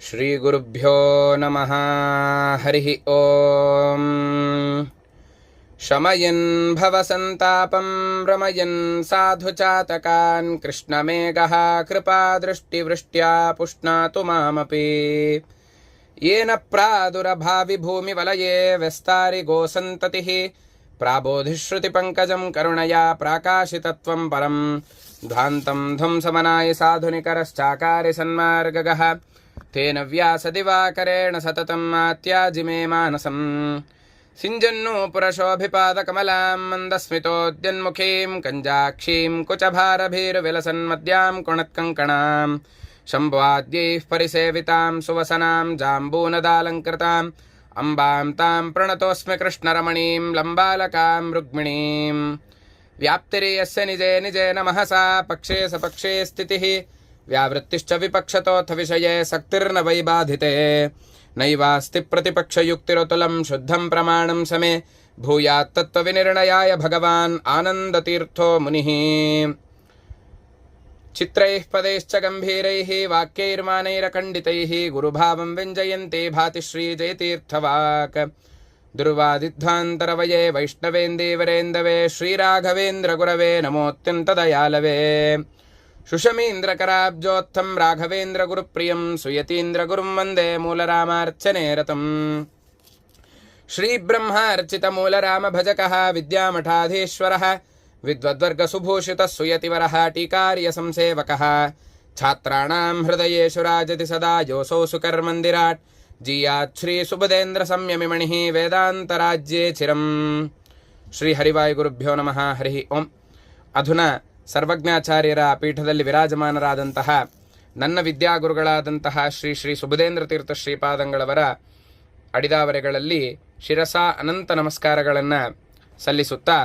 ಶ್ರೀಗುರುಭ್ಯೋ ನಮಃ. ಹರಿ ಓಂ. ಶಮಯನ್ ಭವಸಂತಾಪಂ ರಮಯನ್ ಸಾಧುಚಾತಕಾನ್ ಕೃಷ್ಣಮೇಘಃ ಕೃಪಾದೃಷ್ಟಿವೃಷ್ಟ್ಯಾ ಪುಷ್ಣಾತು ಮಾಮಪಿ. ಯೇನ ಪ್ರಾದುರಭಾವಿ ಭೂಮಿವಲಯೇ ವ್ಯಸ್ತಾರಿ ಗೋಸಂತತಿಃ ಪ್ರಾಬೋಧಿಶ್ರುತಿಪಂಕಜಂ ಕರುಣಯಾ ಪ್ರಾಕಾಶಿತತ್ವಂ ಪರಂ ಧ್ವಾಂತಂ ಧ್ವಂಸಮನಾಯ ಸಾಧುನಿಕರಶ್ಚಾಕಾರಿ ಸನ್ಮಾರ್ಗಗಃ ತೇನ ವ್ಯಾಸದಿವಾಕರೇಣ ಸತತಂ ಆತ್ಯಾಜಿ ಮೇ ಮಾನಸಂ. ಸಿಂಜನ್ನೂ ಪುರಶೋಭಿಪಾದಕಮಲಾಂ ಮಂದಸ್ಮಿತೋದ್ಯನ್ಮುಖೀಂ ಕಂಜಾಕ್ಷೀಂ ಕುಚಭಾರಭೀರುವಿಲಸನ್ಮದ್ಯಾಂ ಕುಣತ್ಕಂಕಣಾಂ ಶಂಭುವಾದ್ಯೈಃ ಪರಿಸೇವಿತಾಂ ಸುವಸನಾಂ ಜಾಂಬೂನದಾಲಂಕೃತಾಂ ಅಂಬಾಂ ತಾಂ ಪ್ರಣತೋಸ್ಮಿ ಕೃಷ್ಣರಮಣೀಂ ಲಂಬಾಲಕಾಂ ರುಕ್ಮಿಣೀಂ. ವ್ಯಾಪ್ತಿರ್ಯಸ್ಯ ನಿಜೇ ನಿಜೇನ ಮಹಸಾ ಪಕ್ಷೇ ಸಪಕ್ಷೇ ಸ್ಥಿತಿಃ ವ್ಯಾವೃತ್ತಿಶ್ಚ ವಿಪಕ್ಷತೋಥ ವಿಷಯೇ ಸಕ್ತಿರ್ನ ವೈಬಾಧಿತೆ. ನೈವಾಸ್ತಿ ಪ್ರತಿಪಕ್ಷಯುಕ್ತಿರತುಲಂ ಶುದ್ಧಂ ಪ್ರಮಾಣಂ ಸಮೇ ಭೂಯಾತ್ ತತ್ವವಿನಿರ್ಣಯಾಯ ಭಗವಾನ್ ಆನಂದತೀರ್ಥೋ ಮುನಿಃ. ಚಿತ್ರೈಃ ಪದೈಶ್ಚ ಗಂಭೀರೈಃ ವಾಕ್ಯೈರ್ಮಾನೈರಖಂಡಿತೈಃ ಗುರುಭಾವಂ ವ್ಯಂಜಯಂತೆ ಭಾತಿ ಶ್ರೀ ಜಯತೀರ್ಥವಾಕ್. ದುರ್ವಾದಿಧ್ವಾಂತರವಯೇ ವೈಷ್ಣವೇಂದೀವರೇಂದವೇ ಶ್ರೀರಾಘವೇಂದ್ರ ಗುರವೇ ನಮೋತ್ಯಂತದಯಾಲವೇ. ಶುಷಮೀಂದ್ರಕರಾಬ್ಜೋತ್ಥಂ ರಾಘವೇಂದ್ರ ಗುರುಪ್ರಿಯಂ ಸುಯತೀಂದ್ರ ಗುರುಂ ವಂದೇ ಮೂಲರಾಮಾರ್ಚನೆ ರತಂ. ಶ್ರೀಬ್ರಹ್ಮಾರ್ಚಿತ ಮೂಲರಾಮ ಭಜಕಃ ವಿದ್ಯಾಮಠಾಧೀಶ್ವರಃ ವಿದ್ವದ್ವರ್ಗಸುಭೂಷಿತಃ ಸುಯತಿವರಃ ಟೀಕಾರ್ಯ ಸಂಸೇವಕಃ. ಛಾತ್ರಾಣಾಂ ಹೃದಯೇಷು ರಾಜತಿ ಸದಾ ಯೋಸೌ ಸುಕರ್ಮಂದಿರಾಟ್ ಜೀಯಾತ್ ಶ್ರೀ ಸುಬುಧೇಂದ್ರ ಸಂಯಮಿಮಣಿಃ ವೇದಾಂತರಾಜ್ಯೇ ಚಿರಂ. ಶ್ರೀ ಹರಿವಾಯುಗುರುಭ್ಯೋ ನಮಃ. ಹರಿ ಓಂ. ಅಧುನಾ ಸರ್ವಜ್ಞಾಚಾರ್ಯರ ಪೀಠದಲ್ಲಿ ವಿರಾಜಮಾನರಾದಂತಹ ನನ್ನ ವಿದ್ಯಾಗುರುಗಳಾದಂತಹ ಶ್ರೀ ಶ್ರೀ ಸುಬುಧೇಂದ್ರ ತೀರ್ಥ ಶ್ರೀಪಾದಂಗಳವರ ಅಡಿದಾವರೆಗಳಲ್ಲಿ ಶಿರಸಾ ಅನಂತ ನಮಸ್ಕಾರಗಳನ್ನು ಸಲ್ಲಿಸುತ್ತಾ,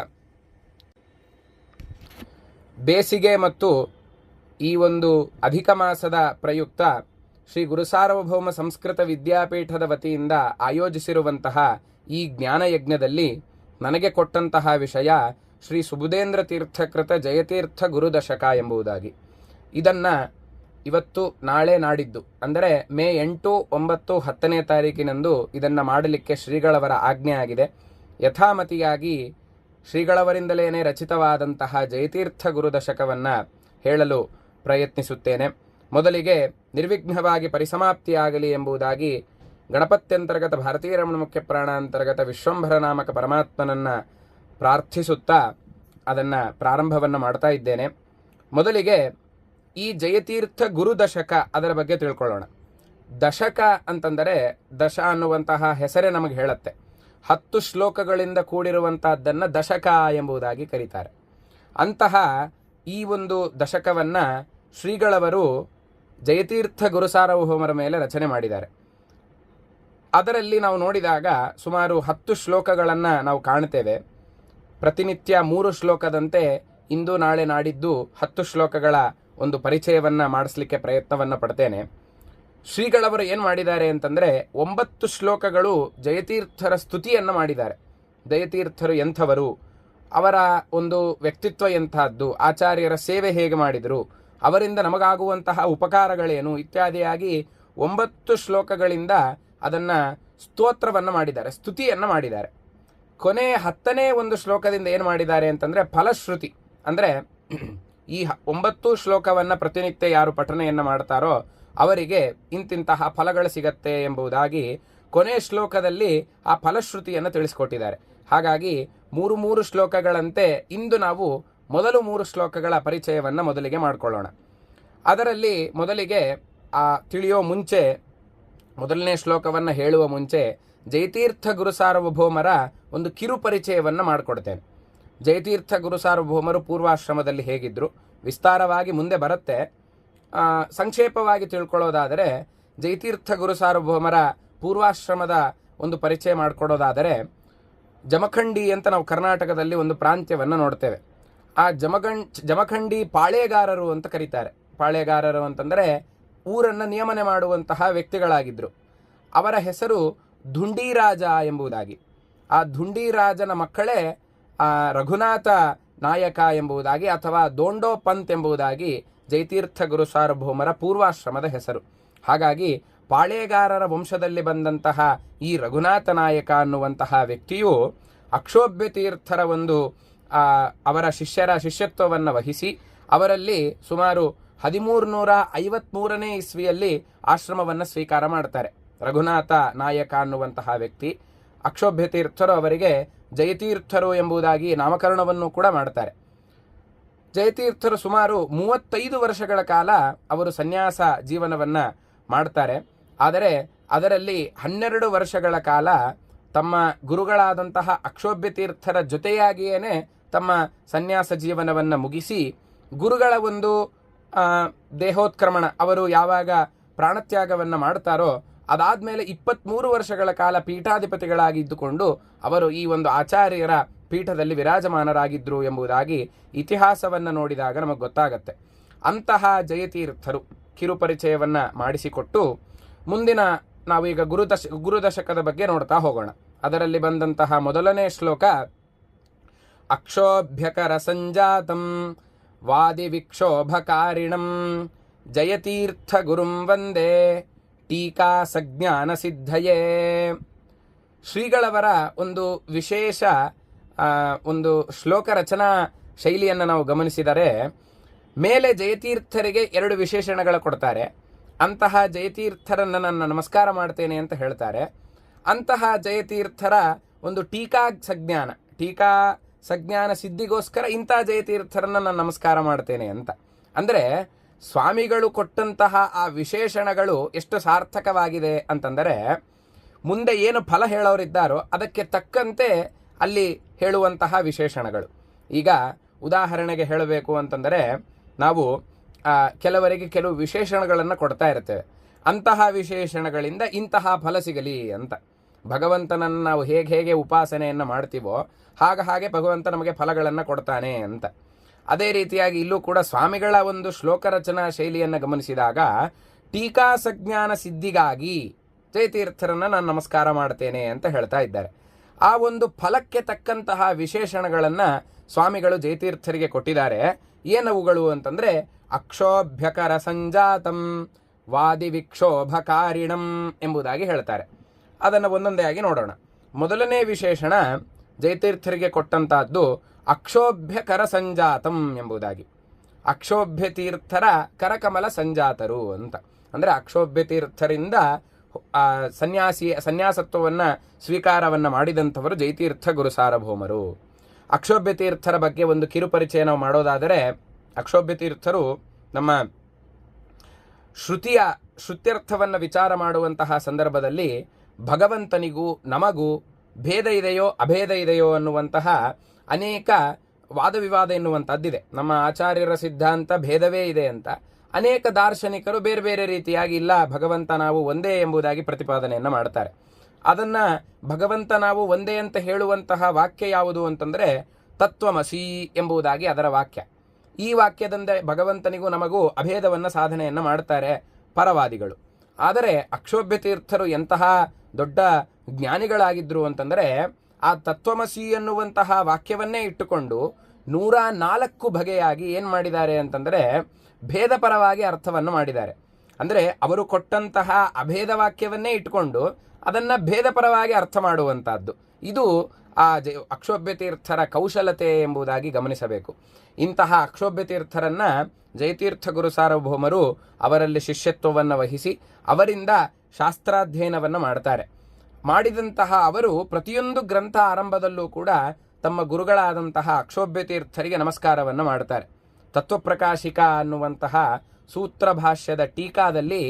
ಬೇಸಿಗೆ ಮತ್ತು ಈ ಒಂದು ಅಧಿಕ ಮಾಸದ ಪ್ರಯುಕ್ತ ಶ್ರೀ ಗುರುಸಾರ್ವಭೌಮ ಸಂಸ್ಕೃತ ವಿದ್ಯಾಪೀಠದ ವತಿಯಿಂದ ಆಯೋಜಿಸಿರುವಂತಹ ಈ ಜ್ಞಾನಯಜ್ಞದಲ್ಲಿ ನನಗೆ ಕೊಟ್ಟಂತಹ ವಿಷಯ ಶ್ರೀ ಸುಬುಧೇಂದ್ರ ತೀರ್ಥಕೃತ ಜಯತೀರ್ಥ ಗುರುದಶಕ ಎಂಬುದಾಗಿ. ಇದನ್ನು ಇವತ್ತು ನಾಳೆ ನಾಡಿದ್ದು ಅಂದರೆ ಮೇ 8, 9, 10ನೇ ತಾರೀಕಿನಂದು ಇದನ್ನು ಮಾಡಲಿಕ್ಕೆ ಶ್ರೀಗಳವರ ಆಜ್ಞೆ ಆಗಿದೆ. ಯಥಾಮತಿಯಾಗಿ ಶ್ರೀಗಳವರಿಂದಲೇ ರಚಿತವಾದಂತಹ ಜಯತೀರ್ಥ ಗುರುದಶಕವನ್ನು ಹೇಳಲು ಪ್ರಯತ್ನಿಸುತ್ತೇನೆ. ಮೊದಲಿಗೆ ನಿರ್ವಿಘ್ನವಾಗಿ ಪರಿಸಮಾಪ್ತಿಯಾಗಲಿ ಎಂಬುದಾಗಿ ಗಣಪತ್ಯಂತರ್ಗತ ಭಾರತೀಯ ರಮಣ ಮುಖ್ಯ ಪ್ರಾಣಾಂತರ್ಗತ ವಿಶ್ವಂಭರ ನಾಮಕ ಪರಮಾತ್ಮನನ್ನು ಪ್ರಾರ್ಥಿಸುತ್ತಾ ಅದನ್ನು ಪ್ರಾರಂಭವನ್ನು ಮಾಡ್ತಾ ಇದ್ದೇನೆ. ಮೊದಲಿಗೆ ಈ ಜಯತೀರ್ಥ ಗುರುದಶಕ ಅದರ ಬಗ್ಗೆ ತಿಳ್ಕೊಳ್ಳೋಣ. ದಶಕ ಅಂತಂದರೆ ದಶ ಅನ್ನುವಂತಹ ಹೆಸರೇ ನಮಗೆ ಹೇಳುತ್ತೆ. 10 ಶ್ಲೋಕಗಳಿಂದ ಕೂಡಿರುವಂತಹದ್ದನ್ನು ದಶಕ ಎಂಬುದಾಗಿ ಕರೀತಾರೆ. ಅಂತಹ ಈ ಒಂದು ದಶಕವನ್ನು ಶ್ರೀಗಳವರು ಜಯತೀರ್ಥ ಗುರುಸಾರ್ವಭೌಮರ ಮೇಲೆ ರಚನೆ ಮಾಡಿದ್ದಾರೆ. ಅದರಲ್ಲಿ ನಾವು ನೋಡಿದಾಗ ಸುಮಾರು 10 ಶ್ಲೋಕಗಳನ್ನು ನಾವು ಕಾಣ್ತೇವೆ. ಪ್ರತಿನಿತ್ಯ 3 ಶ್ಲೋಕದಂತೆ ಇಂದು ನಾಳೆ ನಾಡಿದ್ದು 10 ಶ್ಲೋಕಗಳ ಒಂದು ಪರಿಚಯವನ್ನು ಮಾಡಿಸ್ಲಿಕ್ಕೆ ಪ್ರಯತ್ನವನ್ನು ಪಡ್ತೇನೆ. ಶ್ರೀಗಳವರು ಏನು ಮಾಡಿದ್ದಾರೆ ಅಂತಂದರೆ 9 ಶ್ಲೋಕಗಳು ಜಯತೀರ್ಥರ ಸ್ತುತಿಯನ್ನು ಮಾಡಿದ್ದಾರೆ. ಜಯತೀರ್ಥರು ಎಂಥವರು, ಅವರ ಒಂದು ವ್ಯಕ್ತಿತ್ವ ಎಂಥದ್ದು, ಆಚಾರ್ಯರ ಸೇವೆ ಹೇಗೆ ಮಾಡಿದರು, ಅವರಿಂದ ನಮಗಾಗುವಂತಹ ಉಪಕಾರಗಳೇನು ಇತ್ಯಾದಿಯಾಗಿ 9 ಶ್ಲೋಕಗಳಿಂದ ಅದನ್ನು ಸ್ತೋತ್ರವನ್ನು ಮಾಡಿದ್ದಾರೆ, ಸ್ತುತಿಯನ್ನು ಮಾಡಿದ್ದಾರೆ. ಕೊನೆ 10ನೇ ಒಂದು ಶ್ಲೋಕದಿಂದ ಏನು ಮಾಡಿದ್ದಾರೆ ಅಂತಂದರೆ ಫಲಶ್ರುತಿ, ಅಂದರೆ ಈ 9 ಶ್ಲೋಕವನ್ನು ಪ್ರತಿನಿತ್ಯ ಯಾರು ಪಠನೆಯನ್ನು ಮಾಡ್ತಾರೋ ಅವರಿಗೆ ಇಂತಿಂತಹ ಫಲಗಳು ಸಿಗತ್ತೆ ಎಂಬುದಾಗಿ ಕೊನೆ ಶ್ಲೋಕದಲ್ಲಿ ಆ ಫಲಶ್ರುತಿಯನ್ನು ತಿಳಿಸ್ಕೊಟ್ಟಿದ್ದಾರೆ. ಹಾಗಾಗಿ 3 ಶ್ಲೋಕಗಳಂತೆ ಇಂದು ನಾವು ಮೊದಲು 3 ಶ್ಲೋಕಗಳ ಪರಿಚಯವನ್ನು ಮೊದಲಿಗೆ ಮಾಡಿಕೊಳ್ಳೋಣ. ಅದರಲ್ಲಿ ಮೊದಲಿಗೆ ಆ ತಿಳಿಯೋ ಮುಂಚೆ, ಮೊದಲನೇ ಶ್ಲೋಕವನ್ನು ಹೇಳುವ ಮುಂಚೆ ಜಯತೀರ್ಥ ಗುರುಸಾರ್ವಭೌಮರ ಒಂದು ಕಿರು ಪರಿಚಯವನ್ನು ಮಾಡಿಕೊಡ್ತೇನೆ. ಜಯತೀರ್ಥ ಗುರುಸಾರ್ವಭೌಮರು ಪೂರ್ವಾಶ್ರಮದಲ್ಲಿ ಹೇಗಿದ್ದರು ವಿಸ್ತಾರವಾಗಿ ಮುಂದೆ ಬರುತ್ತೆ. ಸಂಕ್ಷೇಪವಾಗಿ ತಿಳ್ಕೊಳ್ಳೋದಾದರೆ ಜಯತೀರ್ಥ ಗುರುಸಾರ್ವಭೌಮರ ಪೂರ್ವಾಶ್ರಮದ ಒಂದು ಪರಿಚಯ ಮಾಡಿಕೊಡೋದಾದರೆ, ಜಮಖಂಡಿ ಅಂತ ನಾವು ಕರ್ನಾಟಕದಲ್ಲಿ ಒಂದು ಪ್ರಾಂತ್ಯವನ್ನು ನೋಡ್ತೇವೆ. ಆ ಜಮಖಂಡಿ ಪಾಳೇಗಾರರು ಅಂತ ಕರೀತಾರೆ. ಪಾಳೇಗಾರರು ಅಂತಂದರೆ ಊರನ್ನು ನಿಯಮನೆ ಮಾಡುವಂತಹ ವ್ಯಕ್ತಿಗಳಾಗಿದ್ದರು. ಅವರ ಹೆಸರು ಧುಂಡೀರಾಜ ಎಂಬುದಾಗಿ. ಆ ಧುಂಡೀರಾಜನ ಮಕ್ಕಳೇ ರಘುನಾಥ ನಾಯಕ ಎಂಬುದಾಗಿ ಅಥವಾ ದೋಂಡೋ ಪಂತ್ ಎಂಬುದಾಗಿ ಜಯತೀರ್ಥ ಗುರುಸಾರ್ವಭೌಮರ ಪೂರ್ವಾಶ್ರಮದ ಹೆಸರು. ಹಾಗಾಗಿ ಪಾಳೇಗಾರರ ವಂಶದಲ್ಲಿ ಬಂದಂತಹ ಈ ರಘುನಾಥ ನಾಯಕ ಅನ್ನುವಂತಹ ವ್ಯಕ್ತಿಯು ಅಕ್ಷೋಭ್ಯ ತೀರ್ಥರ ಒಂದು ಅವರ ಶಿಷ್ಯತ್ವವನ್ನು ವಹಿಸಿ ಅವರಲ್ಲಿ ಸುಮಾರು 1353ನೇ ಇಸ್ವಿಯಲ್ಲಿ ಆಶ್ರಮವನ್ನು ಸ್ವೀಕಾರ ಮಾಡ್ತಾರೆ. ರಘುನಾಥ ನಾಯಕ ಅನ್ನುವಂತಹ ವ್ಯಕ್ತಿ ಅಕ್ಷೋಭ್ಯ ತೀರ್ಥರು ಅವರಿಗೆ ಜಯತೀರ್ಥರು ಎಂಬುದಾಗಿ ನಾಮಕರಣವನ್ನು ಕೂಡ ಮಾಡ್ತಾರೆ. ಜಯತೀರ್ಥರು ಸುಮಾರು 35 ವರ್ಷಗಳ ಕಾಲ ಅವರು ಸನ್ಯಾಸ ಜೀವನವನ್ನು ಮಾಡ್ತಾರೆ. ಆದರೆ ಅದರಲ್ಲಿ 12 ವರ್ಷಗಳ ಕಾಲ ತಮ್ಮ ಗುರುಗಳಾದಂತಹ ಅಕ್ಷೋಭ್ಯ ತೀರ್ಥರ ಜೊತೆಯಾಗಿಯೇ ತಮ್ಮ ಸನ್ಯಾಸ ಜೀವನವನ್ನು ಮುಗಿಸಿ ಗುರುಗಳ ಒಂದು ದೇಹೋತ್ಕ್ರಮಣ ಅವರು ಯಾವಾಗ ಪ್ರಾಣತ್ಯಾಗವನ್ನು ಮಾಡ್ತಾರೋ ಅದಾದಮೇಲೆ 23 ವರ್ಷಗಳ ಕಾಲ ಪೀಠಾಧಿಪತಿಗಳಾಗಿದ್ದುಕೊಂಡು ಅವರು ಈ ಒಂದು ಆಚಾರ್ಯರ ಪೀಠದಲ್ಲಿ ವಿರಾಜಮಾನರಾಗಿದ್ದರು ಎಂಬುದಾಗಿ ಇತಿಹಾಸವನ್ನು ನೋಡಿದಾಗ ನಮಗೆ ಗೊತ್ತಾಗತ್ತೆ. ಅಂತಹ ಜಯತೀರ್ಥರು ಕಿರುಪರಿಚಯವನ್ನು ಮಾಡಿಸಿಕೊಟ್ಟು ಮುಂದಿನ ನಾವೀಗ ಗುರುದಶಕದ ಬಗ್ಗೆ ನೋಡ್ತಾ ಹೋಗೋಣ. ಅದರಲ್ಲಿ ಬಂದಂತಹ ಮೊದಲನೇ ಶ್ಲೋಕ ಅಕ್ಷೋಭ್ಯಕರ ಸಂಜಾತಂ ವಾದಿ ವಿಕ್ಷೋಭಕಾರಿಣಂ ಜಯತೀರ್ಥ ಗುರುಂ ವಂದೇ ಟೀಕಾ ಸಜ್ಞಾನ ಸಿದ್ಧಯೇ. ಶ್ರೀಗಳವರ ಒಂದು ವಿಶೇಷ ಒಂದು ಶ್ಲೋಕ ರಚನಾ ಶೈಲಿಯನ್ನು ನಾವು ಗಮನಿಸಿದರೆ ಮೇಲೆ ಜಯತೀರ್ಥರಿಗೆ 2 ವಿಶೇಷಣಗಳು ಕೊಡ್ತಾರೆ. ಅಂತಹ ಜಯತೀರ್ಥರನ್ನು ನಾನು ನಮಸ್ಕಾರ ಮಾಡ್ತೇನೆ ಅಂತ ಹೇಳ್ತಾರೆ. ಅಂತಹ ಜಯತೀರ್ಥರ ಒಂದು ಟೀಕಾ ಸಜ್ಞಾನ ಸಿದ್ಧಿಗೋಸ್ಕರ ಇಂಥ ಜಯತೀರ್ಥರನ್ನು ನಾನು ನಮಸ್ಕಾರ ಮಾಡ್ತೇನೆ ಅಂತ. ಅಂದರೆ ಸ್ವಾಮಿಗಳು ಕೊಟ್ಟಂತಹ ಆ ವಿಶೇಷಣಗಳು ಎಷ್ಟು ಸಾರ್ಥಕವಾಗಿದೆ ಅಂತಂದರೆ ಮುಂದೆ ಏನು ಫಲ ಹೇಳೋರಿದ್ದಾರೋ ಅದಕ್ಕೆ ತಕ್ಕಂತೆ ಅಲ್ಲಿ ಹೇಳುವಂತಹ ವಿಶೇಷಣಗಳು. ಈಗ ಉದಾಹರಣೆಗೆ ಹೇಳಬೇಕು ಅಂತಂದರೆ ನಾವು ಕೆಲವರಿಗೆ ಕೆಲವು ವಿಶೇಷಣಗಳನ್ನು ಕೊಡ್ತಾ ಇರ್ತೇವೆ. ಅಂತಹ ವಿಶೇಷಣಗಳಿಂದ ಇಂತಹ ಫಲ ಸಿಗಲಿ ಅಂತ. ಭಗವಂತನನ್ನು ನಾವು ಹೇಗೆ ಉಪಾಸನೆಯನ್ನು ಮಾಡ್ತೀವೋ ಹಾಗೆ ಭಗವಂತ ನಮಗೆ ಫಲಗಳನ್ನು ಕೊಡ್ತಾನೆ ಅಂತ. ಅದೇ ರೀತಿಯಾಗಿ ಇಲ್ಲೂ ಕೂಡ ಸ್ವಾಮಿಗಳ ಒಂದು ಶ್ಲೋಕ ರಚನಾ ಶೈಲಿಯನ್ನು ಗಮನಿಸಿದಾಗ ಟೀಕಾ ಸಜ್ಞಾನ ಸಿದ್ಧಿಗಾಗಿ ಜಯತೀರ್ಥರನ್ನು ನಾನು ನಮಸ್ಕಾರ ಮಾಡ್ತೇನೆ ಅಂತ ಹೇಳ್ತಾ ಇದ್ದಾರೆ. ಆ ಒಂದು ಫಲಕ್ಕೆ ತಕ್ಕಂತಹ ವಿಶೇಷಣಗಳನ್ನು ಸ್ವಾಮಿಗಳು ಜಯತೀರ್ಥರಿಗೆ ಕೊಟ್ಟಿದ್ದಾರೆ. ಏನವುಗಳು ಅಂತಂದರೆ ಅಕ್ಷೋಭ್ಯಕರ ಸಂಜಾತಂ ವಾದಿ ವಿಕ್ಷೋಭಕಾರಿಣಂ ಎಂಬುದಾಗಿ ಹೇಳ್ತಾರೆ. ಅದನ್ನು ಒಂದೊಂದೇ ಆಗಿ ನೋಡೋಣ. ಮೊದಲನೇ ವಿಶೇಷಣ ಜಯತೀರ್ಥರಿಗೆ ಕೊಟ್ಟಂತಹದ್ದು ಅಕ್ಷೋಭ್ಯಕರ ಸಂಜಾತಂ ಎಂಬುದಾಗಿ. ಅಕ್ಷೋಭ್ಯ ತೀರ್ಥರ ಕರಕಮಲ ಸಂಜಾತರು ಅಂತ. ಅಂದರೆ ಅಕ್ಷೋಭ್ಯ ತೀರ್ಥರಿಂದ ಸನ್ಯಾಸತ್ವವನ್ನು ಸ್ವೀಕಾರವನ್ನು ಮಾಡಿದಂಥವರು ಜಯತೀರ್ಥ ಗುರು ಸಾರ್ವಭೌಮರು. ಅಕ್ಷೋಭ್ಯ ತೀರ್ಥರ ಬಗ್ಗೆ ಒಂದು ಕಿರುಪರಿಚಯ ನಾವು ಮಾಡೋದಾದರೆ ಅಕ್ಷೋಭ್ಯ ತೀರ್ಥರು ನಮ್ಮ ಶ್ರುತ್ಯರ್ಥವನ್ನು ವಿಚಾರ ಮಾಡುವಂತಹ ಸಂದರ್ಭದಲ್ಲಿ ಭಗವಂತನಿಗೂ ನಮಗೂ ಭೇದ ಇದೆಯೋ ಅಭೇದ ಇದೆಯೋ ಅನ್ನುವಂತಹ ಅನೇಕ ವಾದವಿವಾದ ಎನ್ನುವಂಥದ್ದಿದೆ. ನಮ್ಮ ಆಚಾರ್ಯರ ಸಿದ್ಧಾಂತ ಭೇದವೇ ಇದೆ ಅಂತ. ಅನೇಕ ದಾರ್ಶನಿಕರು ಬೇರೆ ಬೇರೆ ರೀತಿಯಾಗಿ ಇಲ್ಲ ಭಗವಂತ ನಾವು ಒಂದೇ ಎಂಬುದಾಗಿ ಪ್ರತಿಪಾದನೆಯನ್ನು ಮಾಡ್ತಾರೆ. ಅದನ್ನು ಭಗವಂತ ನಾವು ಒಂದೇ ಅಂತ ಹೇಳುವಂತಹ ವಾಕ್ಯ ಯಾವುದು ಅಂತಂದರೆ ತತ್ವಮಸಿ ಎಂಬುದಾಗಿ ಅದರ ವಾಕ್ಯ. ಈ ವಾಕ್ಯದಿಂದ ಭಗವಂತನಿಗೂ ನಮಗೂ ಅಭೇದವನ್ನು ಸಾಧನೆಯನ್ನು ಮಾಡ್ತಾರೆ ಪರವಾದಿಗಳು. ಆದರೆ ಅಕ್ಷೋಭ್ಯ ತೀರ್ಥರು ಎಂತಹ ದೊಡ್ಡ ಜ್ಞಾನಿಗಳಾಗಿದ್ದರು ಅಂತಂದರೆ ಆ ತತ್ವಮಸಿ ಎನ್ನುವಂತಹ ವಾಕ್ಯವನ್ನೇ ಇಟ್ಟುಕೊಂಡು 104 ಬಗೆಯಾಗಿ ಏನು ಮಾಡಿದ್ದಾರೆ ಅಂತಂದರೆ ಭೇದ ಪರವಾಗಿ ಅರ್ಥವನ್ನು ಮಾಡಿದ್ದಾರೆ. ಅಂದರೆ ಅವರು ಕೊಟ್ಟಂತಹ ಅಭೇದ ವಾಕ್ಯವನ್ನೇ ಇಟ್ಟುಕೊಂಡು ಅದನ್ನು ಭೇದ ಪರವಾಗಿ ಅರ್ಥ ಮಾಡುವಂತಹದ್ದು. ಇದು ಆ ಅಕ್ಷೋಭ್ಯ ತೀರ್ಥರ ಕೌಶಲತೆ ಎಂಬುದಾಗಿ ಗಮನಿಸಬೇಕು. ಇಂತಹ ಅಕ್ಷೋಭ್ಯ ತೀರ್ಥರನ್ನು ಜಯತೀರ್ಥ ಗುರು ಸಾರ್ವಭೌಮರು ಅವರಲ್ಲಿ ಶಿಷ್ಯತ್ವವನ್ನು ವಹಿಸಿ ಅವರಿಂದ ಶಾಸ್ತ್ರಾಧ್ಯಯನವನ್ನು ಮಾಡ್ತಾರೆ. ಮಾಡಿದಂತಹ ಅವರು ಪ್ರತಿಯೊಂದು ಗ್ರಂಥ ಆರಂಭದಲ್ಲೂ ಕೂಡ ತಮ್ಮ ಗುರುಗಳಾದಂತಹ ಅಕ್ಷೋಭ್ಯ ತೀರ್ಥರಿಗೆ ನಮಸ್ಕಾರವನ್ನು ಮಾಡ್ತಾರೆ. ತತ್ವಪ್ರಕಾಶಿಕ ಅನ್ನುವಂತಹ ಸೂತ್ರ ಭಾಷ್ಯದ ಟೀಕಾದಲ್ಲಿ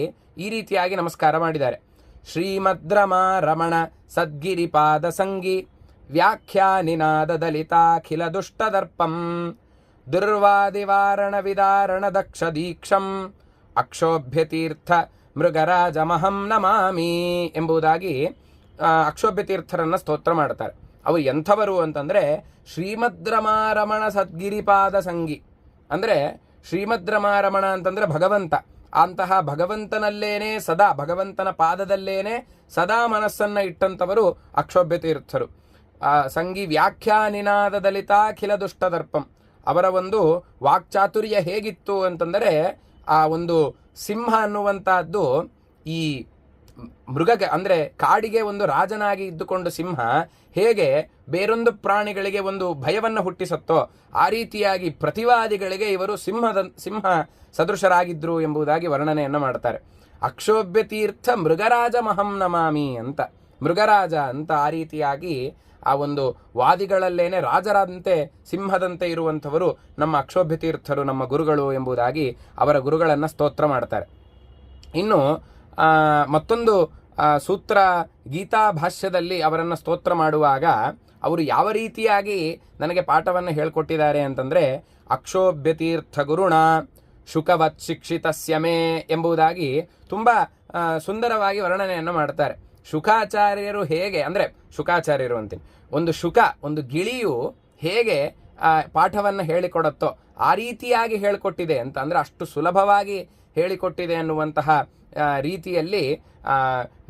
ಈ ರೀತಿಯಾಗಿ ನಮಸ್ಕಾರ ಮಾಡಿದ್ದಾರೆ. ಶ್ರೀಮದ್ರಮ ರಮಣ ಸದ್ಗಿರಿಪಾದ ಸಂಗಿ ವ್ಯಾಖ್ಯಾನಿನಾದ ದಲಿತಾಖಿಲ ದುಷ್ಟದರ್ಪಂ ದುರ್ವಾದಿವಾರಣ ವಿದಾರಣ ದಕ್ಷ ದೀಕ್ಷಂ ಅಕ್ಷೋಭ್ಯ ತೀರ್ಥ ಮೃಗರಾಜಮಹಂ ನಮಾಮಿ ಎಂಬುದಾಗಿ ಅಕ್ಷೋಭ್ಯ ತೀರ್ಥರನ್ನು ಸ್ತೋತ್ರ ಮಾಡ್ತಾರೆ. ಅವು ಎಂಥವರು ಅಂತಂದರೆ ಶ್ರೀಮದ್ರಮಾರಮಣ ಸದ್ಗಿರಿಪಾದ ಸಂಗಿ. ಅಂದರೆ ಶ್ರೀಮದ್ರಮಾರಮಣ ಅಂತಂದರೆ ಭಗವಂತ. ಅಂತಹ ಭಗವಂತನಲ್ಲೇನೆ ಸದಾ ಭಗವಂತನ ಪಾದದಲ್ಲೇನೆ ಸದಾ ಮನಸ್ಸನ್ನು ಇಟ್ಟಂಥವರು ಅಕ್ಷೋಭ್ಯ ತೀರ್ಥರು. ಸಂಗಿ ವ್ಯಾಖ್ಯಾನಿನಾದ ದಲಿತಾಖಿಲ ದುಷ್ಟದರ್ಪಂ. ಅವರ ಒಂದು ವಾಕ್ಚಾತುರ್ಯ ಹೇಗಿತ್ತು ಅಂತಂದರೆ ಆ ಒಂದು ಸಿಂಹ ಅನ್ನುವಂಥದ್ದು ಈ ಅಂದರೆ ಕಾಡಿಗೆ ಒಂದು ರಾಜನಾಗಿ ಇದ್ದುಕೊಂಡು ಸಿಂಹ ಹೇಗೆ ಬೇರೊಂದು ಪ್ರಾಣಿಗಳಿಗೆ ಒಂದು ಭಯವನ್ನು ಹುಟ್ಟಿಸುತ್ತೋ ಆ ರೀತಿಯಾಗಿ ಪ್ರತಿವಾದಿಗಳಿಗೆ ಇವರು ಸಿಂಹ ಸದೃಶರಾಗಿದ್ರು ಎಂಬುದಾಗಿ ವರ್ಣನೆಯನ್ನು ಮಾಡ್ತಾರೆ. ಅಕ್ಷೋಭ್ಯ ತೀರ್ಥ ಮೃಗರಾಜ ಮಹಂ ನಮಾಮಿ ಅಂತ, ಮೃಗರಾಜ ಅಂತ ಆ ರೀತಿಯಾಗಿ ಆ ಒಂದು ವಾದಿಗಳಲ್ಲೇನೆ ರಾಜರಂತೆ ಸಿಂಹದಂತೆ ಇರುವಂಥವರು ನಮ್ಮ ಅಕ್ಷೋಭ್ಯ ತೀರ್ಥರು, ನಮ್ಮ ಗುರುಗಳು ಎಂಬುದಾಗಿ ಅವರ ಗುರುಗಳನ್ನು ಸ್ತೋತ್ರ ಮಾಡ್ತಾರೆ. ಇನ್ನು ಮತ್ತೊಂದು ಸೂತ್ರ ಗೀತಾ ಭಾಷ್ಯದಲ್ಲಿ ಅವರನ್ನು ಸ್ತೋತ್ರ ಮಾಡುವಾಗ ಅವರು ಯಾವ ರೀತಿಯಾಗಿ ನನಗೆ ಪಾಠವನ್ನು ಹೇಳ್ಕೊಟ್ಟಿದ್ದಾರೆ ಅಂತಂದರೆ, ಅಕ್ಷೋಭ್ಯ ತೀರ್ಥ ಗುರುಣ ಶುಕವತ್ ಶಿಕ್ಷಿತಸ್ಯಮೇ ಎಂಬುದಾಗಿ ತುಂಬ ಸುಂದರವಾಗಿ ವರ್ಣನೆಯನ್ನು ಮಾಡ್ತಾರೆ. ಶುಕಾಚಾರ್ಯರು ಹೇಗೆ ಅಂದರೆ, ಶುಕಾಚಾರ್ಯರು ಅಂತೀನಿ, ಒಂದು ಗಿಳಿಯು ಹೇಗೆ ಪಾಠವನ್ನು ಹೇಳಿಕೊಡುತ್ತೋ ಆ ರೀತಿಯಾಗಿ ಹೇಳಿಕೊಟ್ಟಿದೆ ಅಂತ, ಅಂದರೆ ಅಷ್ಟು ಸುಲಭವಾಗಿ ಹೇಳಿಕೊಟ್ಟಿದೆ ಅನ್ನುವಂತಹ ರೀತಿಯಲ್ಲಿ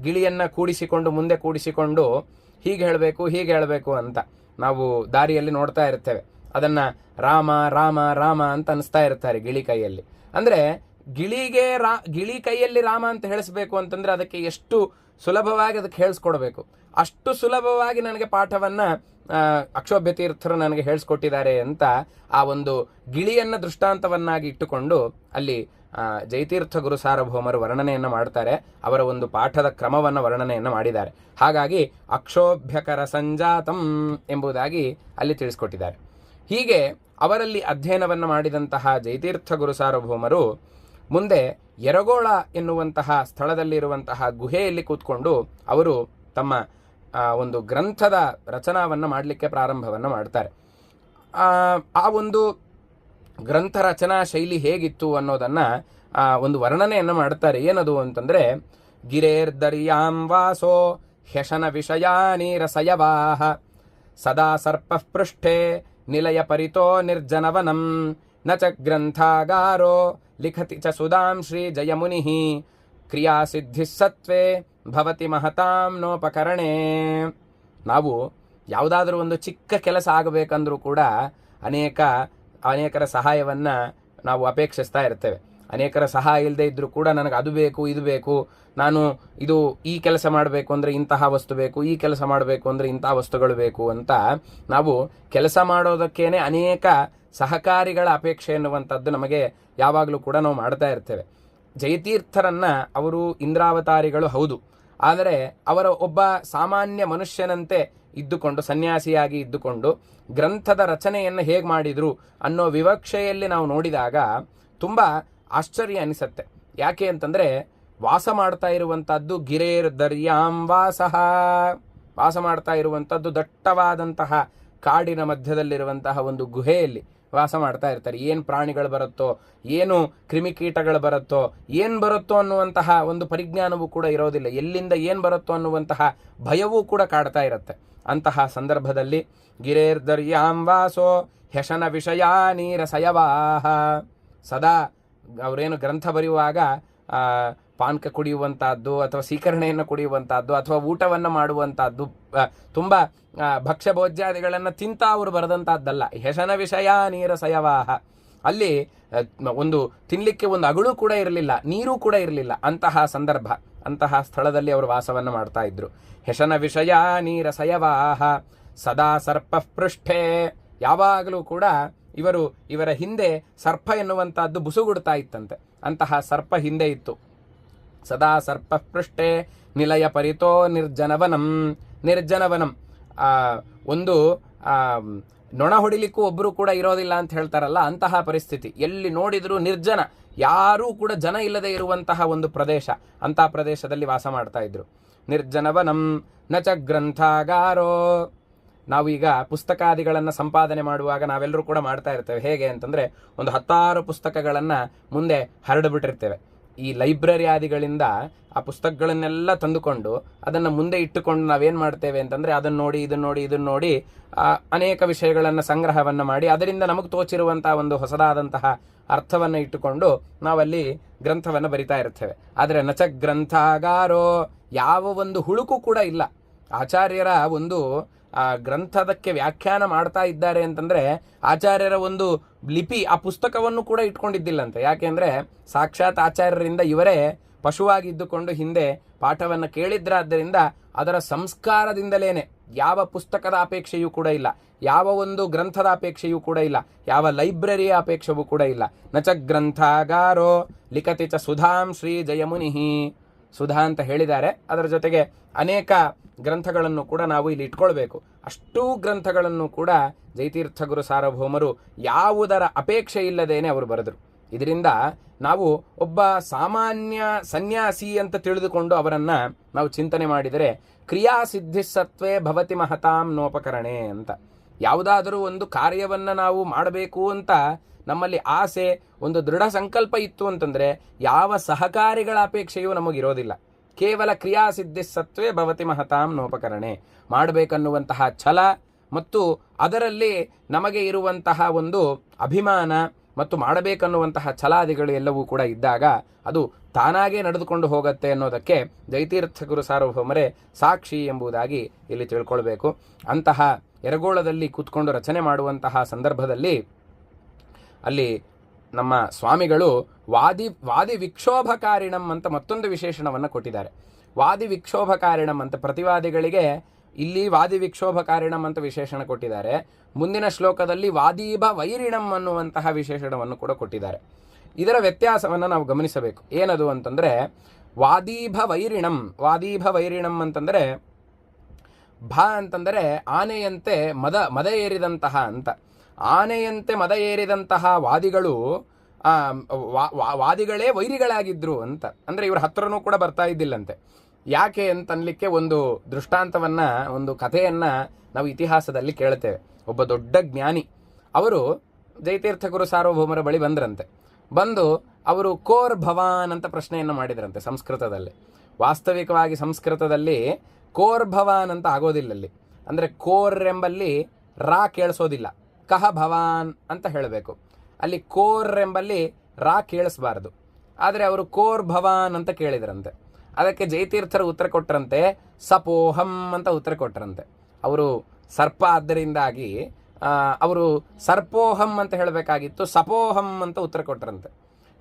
ಗಿಳಿಯನ್ನು ಮುಂದೆ ಕೂಡಿಸಿಕೊಂಡು ಹೀಗೆ ಹೇಳಬೇಕು ಅಂತ ನಾವು ದಾರಿಯಲ್ಲಿ ನೋಡ್ತಾ ಇರ್ತೇವೆ. ಅದನ್ನು ರಾಮ ರಾಮ ರಾಮ ಅಂತ ಅನಿಸ್ತಾ ಇರ್ತಾರೆ ಗಿಳಿ ಕೈಯಲ್ಲಿ. ಅಂದರೆ ಗಿಳಿ ಕೈಯಲ್ಲಿ ರಾಮ ಅಂತ ಹೇಳಿಸ್ಬೇಕು ಅಂತಂದರೆ ಅದಕ್ಕೆ ಎಷ್ಟು ಸುಲಭವಾಗಿ ಅದಕ್ಕೆ ಹೇಳಿಸ್ಕೊಡ್ಬೇಕು. ಅಷ್ಟು ಸುಲಭವಾಗಿ ನನಗೆ ಪಾಠವನ್ನು ಅಕ್ಷೋಭ್ಯ ತೀರ್ಥರು ನನಗೆ ಹೇಳಿಸ್ಕೊಟ್ಟಿದ್ದಾರೆ ಅಂತ ಆ ಒಂದು ಗಿಳಿಯನ್ನು ದೃಷ್ಟಾಂತವನ್ನಾಗಿ ಇಟ್ಟುಕೊಂಡು ಅಲ್ಲಿ ಜಯತೀರ್ಥ ಗುರು ಸಾರ್ವಭೌಮರು ವರ್ಣನೆಯನ್ನು ಮಾಡ್ತಾರೆ. ಅವರ ಒಂದು ಪಾಠದ ಕ್ರಮವನ್ನು ವರ್ಣನೆಯನ್ನು ಮಾಡಿದ್ದಾರೆ. ಹಾಗಾಗಿ ಅಕ್ಷೋಭ್ಯಕರ ಸಂಜಾತಂ ಎಂಬುದಾಗಿ ಅಲ್ಲಿ ತಿಳಿಸ್ಕೊಟ್ಟಿದ್ದಾರೆ. ಹೀಗೆ ಅವರಲ್ಲಿ ಅಧ್ಯಯನವನ್ನು ಮಾಡಿದಂತಹ ಜಯತೀರ್ಥ ಗುರು ಸಾರ್ವಭೌಮರು ಮುಂದೆ ಯರಗೋಳ ಎನ್ನುವಂತಹ ಸ್ಥಳದಲ್ಲಿರುವಂತಹ ಗುಹೆಯಲ್ಲಿ ಕೂತ್ಕೊಂಡು ಅವರು ತಮ್ಮ ಒಂದು ಗ್ರಂಥದ ರಚನಾವನ್ನು ಮಾಡಲಿಕ್ಕೆ ಪ್ರಾರಂಭವನ್ನು ಮಾಡ್ತಾರೆ. ಆ ಒಂದು ಗ್ರಂಥ ರಚನಾ ಶೈಲಿ ಹೇಗಿತ್ತು ಅನ್ನೋದನ್ನು ಒಂದು ವರ್ಣನೆಯನ್ನು ಮಾಡ್ತಾರೆ. ಏನದು ಅಂತಂದರೆ, ಗಿರೇರ್ದರ್ಯಾಂ ವಾಸೋ ಹ್ಯಶನ ವಿಷಯಾನಿ ರಸಯವಾಹ ಸದಾ ಸರ್ಪಃ ಪೃಷ್ಠೆ ನಿಲಯ ಪರಿತೋ ನಿರ್ಜನವನಂ ನ ಚ ಗ್ರಂಥಾಗಾರೋ ಲಿಖತಿ ಚ ಸುಧಾಂ ಶ್ರೀ ಜಯಮುನಿ ಕ್ರಿಯಾಸಿದ್ಧಿ ಸತ್ವೇ ಭವತಿ ಮಹತಾಂ ನೋಪಕರಣೆ. ನಾವು ಯಾವುದಾದ್ರೂ ಒಂದು ಚಿಕ್ಕ ಕೆಲಸ ಆಗಬೇಕಂದ್ರೂ ಕೂಡ ಅನೇಕರ ಸಹಾಯವನ್ನು ನಾವು ಅಪೇಕ್ಷಿಸ್ತಾ ಇರ್ತೇವೆ. ಅನೇಕರ ಸಹಾಯ ಇಲ್ಲದೆ ಇದ್ದರೂ ಕೂಡ ನನಗೆ ಅದು ಬೇಕು ಇದು ಬೇಕು, ನಾನು ಈ ಕೆಲಸ ಮಾಡಬೇಕು ಅಂದರೆ ಇಂತಹ ವಸ್ತು ಬೇಕು, ಈ ಕೆಲಸ ಮಾಡಬೇಕು ಅಂದರೆ ಇಂತಹ ವಸ್ತುಗಳು ಬೇಕು ಅಂತ ನಾವು ಕೆಲಸ ಮಾಡೋದಕ್ಕೇನೆ ಅನೇಕ ಸಹಕಾರಿಗಳ ಅಪೇಕ್ಷೆ ಎನ್ನುವಂಥದ್ದು ನಮಗೆ ಯಾವಾಗಲೂ ಕೂಡ ನಾವು ಮಾಡ್ತಾ ಇರ್ತೇವೆ. ಜಯತೀರ್ಥರನ್ನು ಅವರು ಇಂದ್ರಾವತಾರಿಗಳು ಹೌದು, ಆದರೆ ಅವರ ಒಬ್ಬ ಸಾಮಾನ್ಯ ಮನುಷ್ಯನಂತೆ ಇದ್ದುಕೊಂಡು, ಸನ್ಯಾಸಿಯಾಗಿ ಇದ್ದುಕೊಂಡು ಗ್ರಂಥದ ರಚನೆಯನ್ನು ಹೇಗೆ ಮಾಡಿದರು ಅನ್ನೋ ವಿವಕ್ಷೆಯಲ್ಲಿ ನಾವು ನೋಡಿದಾಗ ತುಂಬ ಆಶ್ಚರ್ಯ ಅನಿಸುತ್ತೆ. ಯಾಕೆ ಅಂತಂದರೆ, ವಾಸ ಮಾಡ್ತಾ ಇರುವಂಥದ್ದು ಗಿರೇರ್ ದರ್ಯಾಂ ವಾಸ ಮಾಡ್ತಾ ಇರುವಂಥದ್ದು ದಟ್ಟವಾದಂತಹ ಕಾಡಿನ ಮಧ್ಯದಲ್ಲಿರುವಂತಹ ಒಂದು ಗುಹೆಯಲ್ಲಿ ವಾಸ ಮಾಡ್ತಾ ಇರ್ತಾರೆ. ಏನು ಪ್ರಾಣಿಗಳು ಬರುತ್ತೋ, ಏನು ಕ್ರಿಮಿಕೀಟಗಳು ಬರುತ್ತೋ, ಏನು ಬರುತ್ತೋ ಅನ್ನುವಂತಹ ಒಂದು ಪರಿಜ್ಞಾನವೂ ಕೂಡ ಇರೋದಿಲ್ಲ. ಎಲ್ಲಿಂದ ಏನು ಬರುತ್ತೋ ಅನ್ನುವಂತಹ ಭಯವೂ ಕೂಡ ಕಾಡ್ತಾ ಇರುತ್ತೆ. ಅಂತಹ ಸಂದರ್ಭದಲ್ಲಿ ಗಿರೇರ್ದರ್ಯಾಂ ವಾಸೋ ಹ್ಯಶನ ವಿಷಯಾನಿ ರಸಯವಾಹ, ಸದಾ ಅವರೇನು ಗ್ರಂಥ ಬರೆಯುವಾಗ ಪಾನಕ ಕುಡಿಯುವಂಥದ್ದು ಅಥವಾ ಸೀಕರಣೆಯನ್ನು ಕುಡಿಯುವಂಥದ್ದು ಅಥವಾ ಊಟವನ್ನು ಮಾಡುವಂಥದ್ದು, ತುಂಬ ಭಕ್ಷ್ಯ ಭೋಜ್ಯಾದಿಗಳನ್ನು ತಿಂತ ಅವರು ಬರೆದಂಥದ್ದಲ್ಲ. ಹ್ಯಶನ ವಿಷಯ ನೀರಸಯವಾಹ, ಅಲ್ಲಿ ಒಂದು ತಿನ್ನಲಿಕ್ಕೆ ಒಂದು ಅಗಳು ಕೂಡ ಇರಲಿಲ್ಲ, ನೀರು ಕೂಡ ಇರಲಿಲ್ಲ. ಅಂತಹ ಸ್ಥಳದಲ್ಲಿ ಅವರು ವಾಸವನ್ನು ಮಾಡ್ತಾ ಇದ್ರು. ಹ್ಯಶನ ವಿಷಯ ನೀರಸಯವಾಹ ಸದಾ ಸರ್ಪ ಪೃಷ್ಠೆ, ಯಾವಾಗಲೂ ಕೂಡ ಇವರ ಹಿಂದೆ ಸರ್ಪ ಎನ್ನುವಂಥದ್ದು ಬುಸುಗುಡ್ತಾ ಇತ್ತಂತೆ. ಅಂತಹ ಸರ್ಪ ಹಿಂದೆ ಇತ್ತು. ಸದಾ ಸರ್ಪ ಪೃಷ್ಠೆ ನಿಲಯ ಪರಿತೋ ನಿರ್ಜನವನಂ ಒಂದು ನೊಣ ಹೊಡಿಲಿಕ್ಕೂ ಒಬ್ಬರು ಕೂಡ ಇರೋದಿಲ್ಲ ಅಂತ ಹೇಳ್ತಾರಲ್ಲ, ಅಂತಹ ಪರಿಸ್ಥಿತಿ. ಎಲ್ಲಿ ನೋಡಿದರೂ ನಿರ್ಜನ, ಯಾರೂ ಕೂಡ ಜನ ಇಲ್ಲದೆ ಇರುವಂತಹ ಒಂದು ಪ್ರದೇಶ. ಅಂತಹ ಪ್ರದೇಶದಲ್ಲಿ ವಾಸ ಮಾಡ್ತಾ ಇದ್ರು. ನಿರ್ಜನವನಂ ನ ಚ ಗ್ರಂಥಾಗಾರೋ, ನಾವು ಈಗ ಪುಸ್ತಕಾದಿಗಳನ್ನು ಸಂಪಾದನೆ ಮಾಡುವಾಗ ನಾವೆಲ್ಲರೂ ಕೂಡ ಮಾಡ್ತಾ ಇರ್ತೇವೆ. ಹೇಗೆ ಅಂತಂದರೆ, ಒಂದು 10 ಪುಸ್ತಕಗಳನ್ನು ಮುಂದೆ ಹರಡಿಬಿಟ್ಟಿರ್ತೇವೆ. ಈ ಲೈಬ್ರರಿ ಆದಿಗಳಿಂದ ಆ ಪುಸ್ತಕಗಳನ್ನೆಲ್ಲ ತಂದುಕೊಂಡು ಅದನ್ನು ಮುಂದೆ ಇಟ್ಟುಕೊಂಡು ನಾವೇನು ಮಾಡ್ತೇವೆ ಅಂತಂದರೆ, ಇದನ್ನು ನೋಡಿ ಅನೇಕ ವಿಷಯಗಳನ್ನು ಸಂಗ್ರಹವನ್ನು ಮಾಡಿ ಅದರಿಂದ ನಮಗೆ ತೋಚಿರುವಂಥ ಒಂದು ಹೊಸದಾದಂತಹ ಅರ್ಥವನ್ನು ಇಟ್ಟುಕೊಂಡು ನಾವಲ್ಲಿ ಗ್ರಂಥವನ್ನು ಬರಿತಾ ಇರ್ತೇವೆ. ಆದರೆ ನಚ ಗ್ರಂಥಾಗಾರೋ, ಯಾವ ಒಂದು ಹುಳುಕು ಕೂಡ ಇಲ್ಲ. ಆಚಾರ್ಯರ ಒಂದು ಗ್ರಂಥದಕ್ಕೆ ವ್ಯಾಖ್ಯಾನ ಮಾಡ್ತಾ ಇದ್ದಾರೆ ಅಂತಂದರೆ ಆಚಾರ್ಯರ ಒಂದು ಲಿಪಿ ಆ ಪುಸ್ತಕವನ್ನು ಕೂಡ ಇಟ್ಕೊಂಡಿದ್ದಿಲ್ಲಂತೆ. ಯಾಕೆಂದರೆ ಸಾಕ್ಷಾತ್ ಆಚಾರ್ಯರಿಂದ ಇವರೇ ಪಶುವಾಗಿದ್ದುಕೊಂಡು ಹಿಂದೆ ಪಾಠವನ್ನು ಕೇಳಿದ್ರಾದ್ದರಿಂದ ಅದರ ಸಂಸ್ಕಾರದಿಂದಲೇನೆ ಯಾವ ಪುಸ್ತಕದ ಅಪೇಕ್ಷೆಯೂ ಕೂಡ ಇಲ್ಲ, ಯಾವ ಒಂದು ಗ್ರಂಥದ ಅಪೇಕ್ಷೆಯೂ ಕೂಡ ಇಲ್ಲ, ಯಾವ ಲೈಬ್ರರಿಯ ಅಪೇಕ್ಷೆಯೂ ಕೂಡ ಇಲ್ಲ. ನಚ ಗ್ರಂಥಾಗಾರೋ ಲಿಖತಿ ಚ ಸುಧಾಂ ಶ್ರೀ ಜಯಮುನಿ. ಸುಧಾ ಅಂತ ಹೇಳಿದ್ದಾರೆ. ಅದರ ಜೊತೆಗೆ ಅನೇಕ ಗ್ರಂಥಗಳನ್ನು ಕೂಡ ನಾವು ಇಲ್ಲಿ ಇಟ್ಕೊಳ್ಬೇಕು. ಅಷ್ಟೂ ಗ್ರಂಥಗಳನ್ನು ಕೂಡ ಜಯತೀರ್ಥ ಗುರು ಸಾರ್ವಭೌಮರು ಯಾವುದರ ಅಪೇಕ್ಷೆ ಇಲ್ಲದೇನೆ ಅವರು ಬರೆದರು. ಇದರಿಂದ ನಾವು ಒಬ್ಬ ಸಾಮಾನ್ಯ ಸನ್ಯಾಸಿ ಅಂತ ತಿಳಿದುಕೊಂಡು ಅವರನ್ನು ನಾವು ಚಿಂತನೆ ಮಾಡಿದರೆ ಕ್ರಿಯಾಸಿದ್ಧಿಸತ್ವೇ ಭವತಿ ಮಹತಾಂ ನೋಪಕರಣೆ ಅಂತ. ಯಾವುದಾದರೂ ಒಂದು ಕಾರ್ಯವನ್ನು ನಾವು ಮಾಡಬೇಕು ಅಂತ ನಮ್ಮಲ್ಲಿ ಆಸೆ, ಒಂದು ದೃಢ ಸಂಕಲ್ಪ ಇತ್ತು ಅಂತಂದರೆ ಯಾವ ಸಹಕಾರಿಗಳ ಅಪೇಕ್ಷೆಯೂ ನಮಗಿರೋದಿಲ್ಲ. ಕೇವಲ ಕ್ರಿಯಾಸಿದ್ಧಿಸತ್ವೇ ಭವತಿ ಮಹತಾಂ ನೋಪಕರಣೆ. ಮಾಡಬೇಕನ್ನುವಂತಹ ಛಲ ಮತ್ತು ಅದರಲ್ಲಿ ನಮಗೆ ಇರುವಂತಹ ಒಂದು ಅಭಿಮಾನ ಮತ್ತು ಮಾಡಬೇಕನ್ನುವಂತಹ ಛಲಾದಿಗಳು ಎಲ್ಲವೂ ಕೂಡ ಇದ್ದಾಗ ಅದು ತಾನಾಗೇ ನಡೆದುಕೊಂಡು ಹೋಗುತ್ತೆ ಅನ್ನೋದಕ್ಕೆ ಜಯತೀರ್ಥ ಗುರು ಸಾರ್ವಭೌಮರೇ ಸಾಕ್ಷಿ ಎಂಬುದಾಗಿ ಇಲ್ಲಿ ತಿಳ್ಕೊಳ್ಬೇಕು. ಅಂತಹ ಎರಗೋಳದಲ್ಲಿ ಕೂತ್ಕೊಂಡು ರಚನೆ ಮಾಡುವಂತಹ ಸಂದರ್ಭದಲ್ಲಿ ಅಲ್ಲಿ ನಮ್ಮ ಸ್ವಾಮಿಗಳು ವಾದಿ ವಿಕ್ಷೋಭಕಾರಿಣಂ ಅಂತ ಮತ್ತೊಂದು ವಿಶೇಷಣವನ್ನು ಕೊಟ್ಟಿದ್ದಾರೆ. ವಾದಿ ವಿಕ್ಷೋಭಕಾರಿಣಂ ಅಂತ ಪ್ರತಿವಾದಿಗಳಿಗೆ ಇಲ್ಲಿ ವಾದಿ ವಿಕ್ಷೋಭಕಾರಿಣಂ ಅಂತ ವಿಶೇಷಣ ಕೊಟ್ಟಿದ್ದಾರೆ. ಮುಂದಿನ ಶ್ಲೋಕದಲ್ಲಿ ವಾದೀಭ ವೈರಿಣಂ ಅನ್ನುವಂತಹ ವಿಶೇಷಣವನ್ನು ಕೂಡ ಕೊಟ್ಟಿದ್ದಾರೆ. ಇದರ ವ್ಯತ್ಯಾಸವನ್ನು ನಾವು ಗಮನಿಸಬೇಕು. ಏನದು ಅಂತಂದರೆ ವಾದೀಭ ವೈರಿಣಂ ಅಂತಂದರೆ ಭ ಅಂತಂದರೆ ಆನೆಯಂತೆ ಮದ ಏರಿದಂತಹ ಅಂತ. ಆನೆಯಂತೆ ಮದ ಏರಿದಂತಹ ವಾದಿಗಳು ವಾದಿಗಳೇ ವೈರಿಗಳಾಗಿದ್ರು ಅಂತ. ಅಂದರೆ ಇವ್ರ ಹತ್ರನೂ ಕೂಡ ಬರ್ತಾ ಇದ್ದಿಲ್ಲಂತೆ. ಯಾಕೆ ಅಂತನ್ಲಿಕ್ಕೆ ಒಂದು ದೃಷ್ಟಾಂತವನ್ನು, ಒಂದು ಕಥೆಯನ್ನು ನಾವು ಇತಿಹಾಸದಲ್ಲಿ ಕೇಳ್ತೇವೆ. ಒಬ್ಬ ದೊಡ್ಡ ಜ್ಞಾನಿ ಅವರು ಜಯತೀರ್ಥ ಗುರು ಸಾರ್ವಭೌಮರ ಬಳಿ ಬಂದ್ರಂತೆ. ಬಂದು ಅವರು ಕೋರ್ ಭವಾನ್ ಅಂತ ಪ್ರಶ್ನೆಯನ್ನು ಮಾಡಿದ್ರಂತೆ ಸಂಸ್ಕೃತದಲ್ಲಿ. ವಾಸ್ತವಿಕವಾಗಿ ಸಂಸ್ಕೃತದಲ್ಲಿ ಕೋರ್ ಭವಾನ್ ಅಂತ ಆಗೋದಿಲ್ಲ ಅಲ್ಲಿ. ಅಂದರೆ ಕೋರ್ ಎಂಬಲ್ಲಿ ರಾ ಕೇಳಿಸೋದಿಲ್ಲ, ಕಹ ಭವಾನ್ ಅಂತ ಹೇಳಬೇಕು. ಅಲ್ಲಿ ಕೋರ್ ಎಂಬಲ್ಲಿ ರಾ ಕೇಳಿಸ್ಬಾರ್ದು. ಆದರೆ ಅವರು ಕೋರ್ ಭವಾನ್ ಅಂತ ಕೇಳಿದ್ರಂತೆ. ಅದಕ್ಕೆ ಜಯತೀರ್ಥರು ಉತ್ತರ ಕೊಟ್ಟರಂತೆ ಸಪೋಹಂ ಅಂತ ಉತ್ತರ ಕೊಟ್ಟರಂತೆ. ಅವರು ಸರ್ಪ ಆದ್ದರಿಂದಾಗಿ ಅವರು ಸರ್ಪೋಹಂ ಅಂತ ಹೇಳಬೇಕಾಗಿತ್ತು, ಸಪೋಹಂ ಅಂತ ಉತ್ತರ ಕೊಟ್ಟರಂತೆ.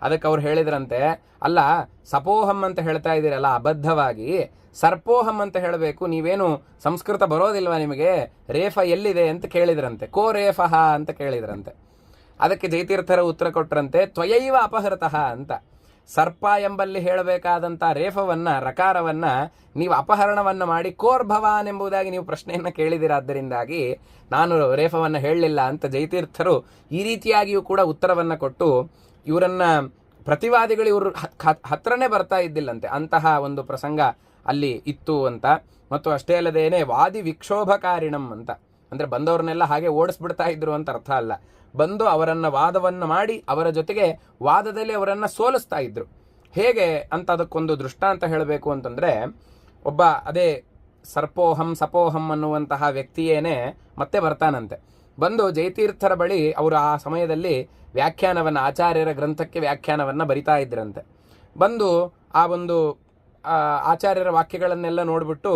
ಅದಕ್ಕೆ ಅವ್ರು ಹೇಳಿದ್ರಂತೆ, ಅಲ್ಲ ಸಪೋಹಂ ಅಂತ ಹೇಳ್ತಾ ಇದ್ದೀರಲ್ಲ ಅಬದ್ಧವಾಗಿ, ಸರ್ಪೋಹಂ ಅಂತ ಹೇಳಬೇಕು, ನೀವೇನು ಸಂಸ್ಕೃತ ಬರೋದಿಲ್ವಾ ನಿಮಗೆ, ರೇಫ ಎಲ್ಲಿದೆ ಅಂತ ಕೇಳಿದ್ರಂತೆ. ಕೋ ರೇಫಹ ಅಂತ ಕೇಳಿದ್ರಂತೆ. ಅದಕ್ಕೆ ಜಯತೀರ್ಥರ ಉತ್ತರ ಕೊಟ್ಟರಂತೆ ತ್ವಯೈವ ಅಪಹೃತಃ ಅಂತ. ಸರ್ಪ ಎಂಬಲ್ಲಿ ಹೇಳಬೇಕಾದಂಥ ರೇಫವನ್ನು, ರಕಾರವನ್ನು ನೀವು ಅಪಹರಣವನ್ನು ಮಾಡಿ ಕೋರ್ ಭವಾನ್ ಎಂಬುದಾಗಿ ನೀವು ಪ್ರಶ್ನೆಯನ್ನು ಕೇಳಿದಿರಾದ್ದರಿಂದಾಗಿ ನಾನು ರೇಫವನ್ನು ಹೇಳಲಿಲ್ಲ ಅಂತ ಜಯತೀರ್ಥರು ಈ ರೀತಿಯಾಗಿಯೂ ಕೂಡ ಉತ್ತರವನ್ನು ಕೊಟ್ಟು ಇವರನ್ನು ಪ್ರತಿವಾದಿಗಳು ಇವರು ಹತ್ರನೇ ಬರ್ತಾ ಇದ್ದಿಲ್ಲಂತೆ. ಅಂತಹ ಒಂದು ಪ್ರಸಂಗ ಅಲ್ಲಿ ಇತ್ತು ಅಂತ. ಮತ್ತು ಅಷ್ಟೇ ಅಲ್ಲದೇನೆ ವಾದಿ ವಿಕ್ಷೋಭಕಾರಿಣಂ ಅಂತ. ಅಂದರೆ ಬಂದವ್ರನ್ನೆಲ್ಲ ಹಾಗೆ ಓಡಿಸ್ಬಿಡ್ತಾ ಇದ್ರು ಅಂತ ಅರ್ಥ ಅಲ್ಲ. ಬಂದು ಅವರನ್ನು ವಾದವನ್ನು ಮಾಡಿ ಅವರ ಜೊತೆಗೆ ವಾದದಲ್ಲಿ ಅವರನ್ನು ಸೋಲಿಸ್ತಾ ಇದ್ರು. ಹೇಗೆ ಅಂತ ಅದಕ್ಕೊಂದು ದೃಷ್ಟಾಂತ ಹೇಳಬೇಕು ಅಂತಂದರೆ, ಒಬ್ಬ ಅದೇ ಸಪೋಹಂ ಅನ್ನುವಂತಹ ವ್ಯಕ್ತಿಯೇನೆ ಮತ್ತೆ ಬರ್ತಾನಂತೆ. ಬಂದು ಜಯತೀರ್ಥರ ಬಳಿ ಅವರು ಆ ಸಮಯದಲ್ಲಿ ವ್ಯಾಖ್ಯಾನವನ್ನು, ಆಚಾರ್ಯರ ಗ್ರಂಥಕ್ಕೆ ವ್ಯಾಖ್ಯಾನವನ್ನು ಬರಿತಾ ಇದ್ರಂತೆ. ಬಂದು ಆ ಒಂದು ಆಚಾರ್ಯರ ವಾಕ್ಯಗಳನ್ನೆಲ್ಲ ನೋಡಿಬಿಟ್ಟು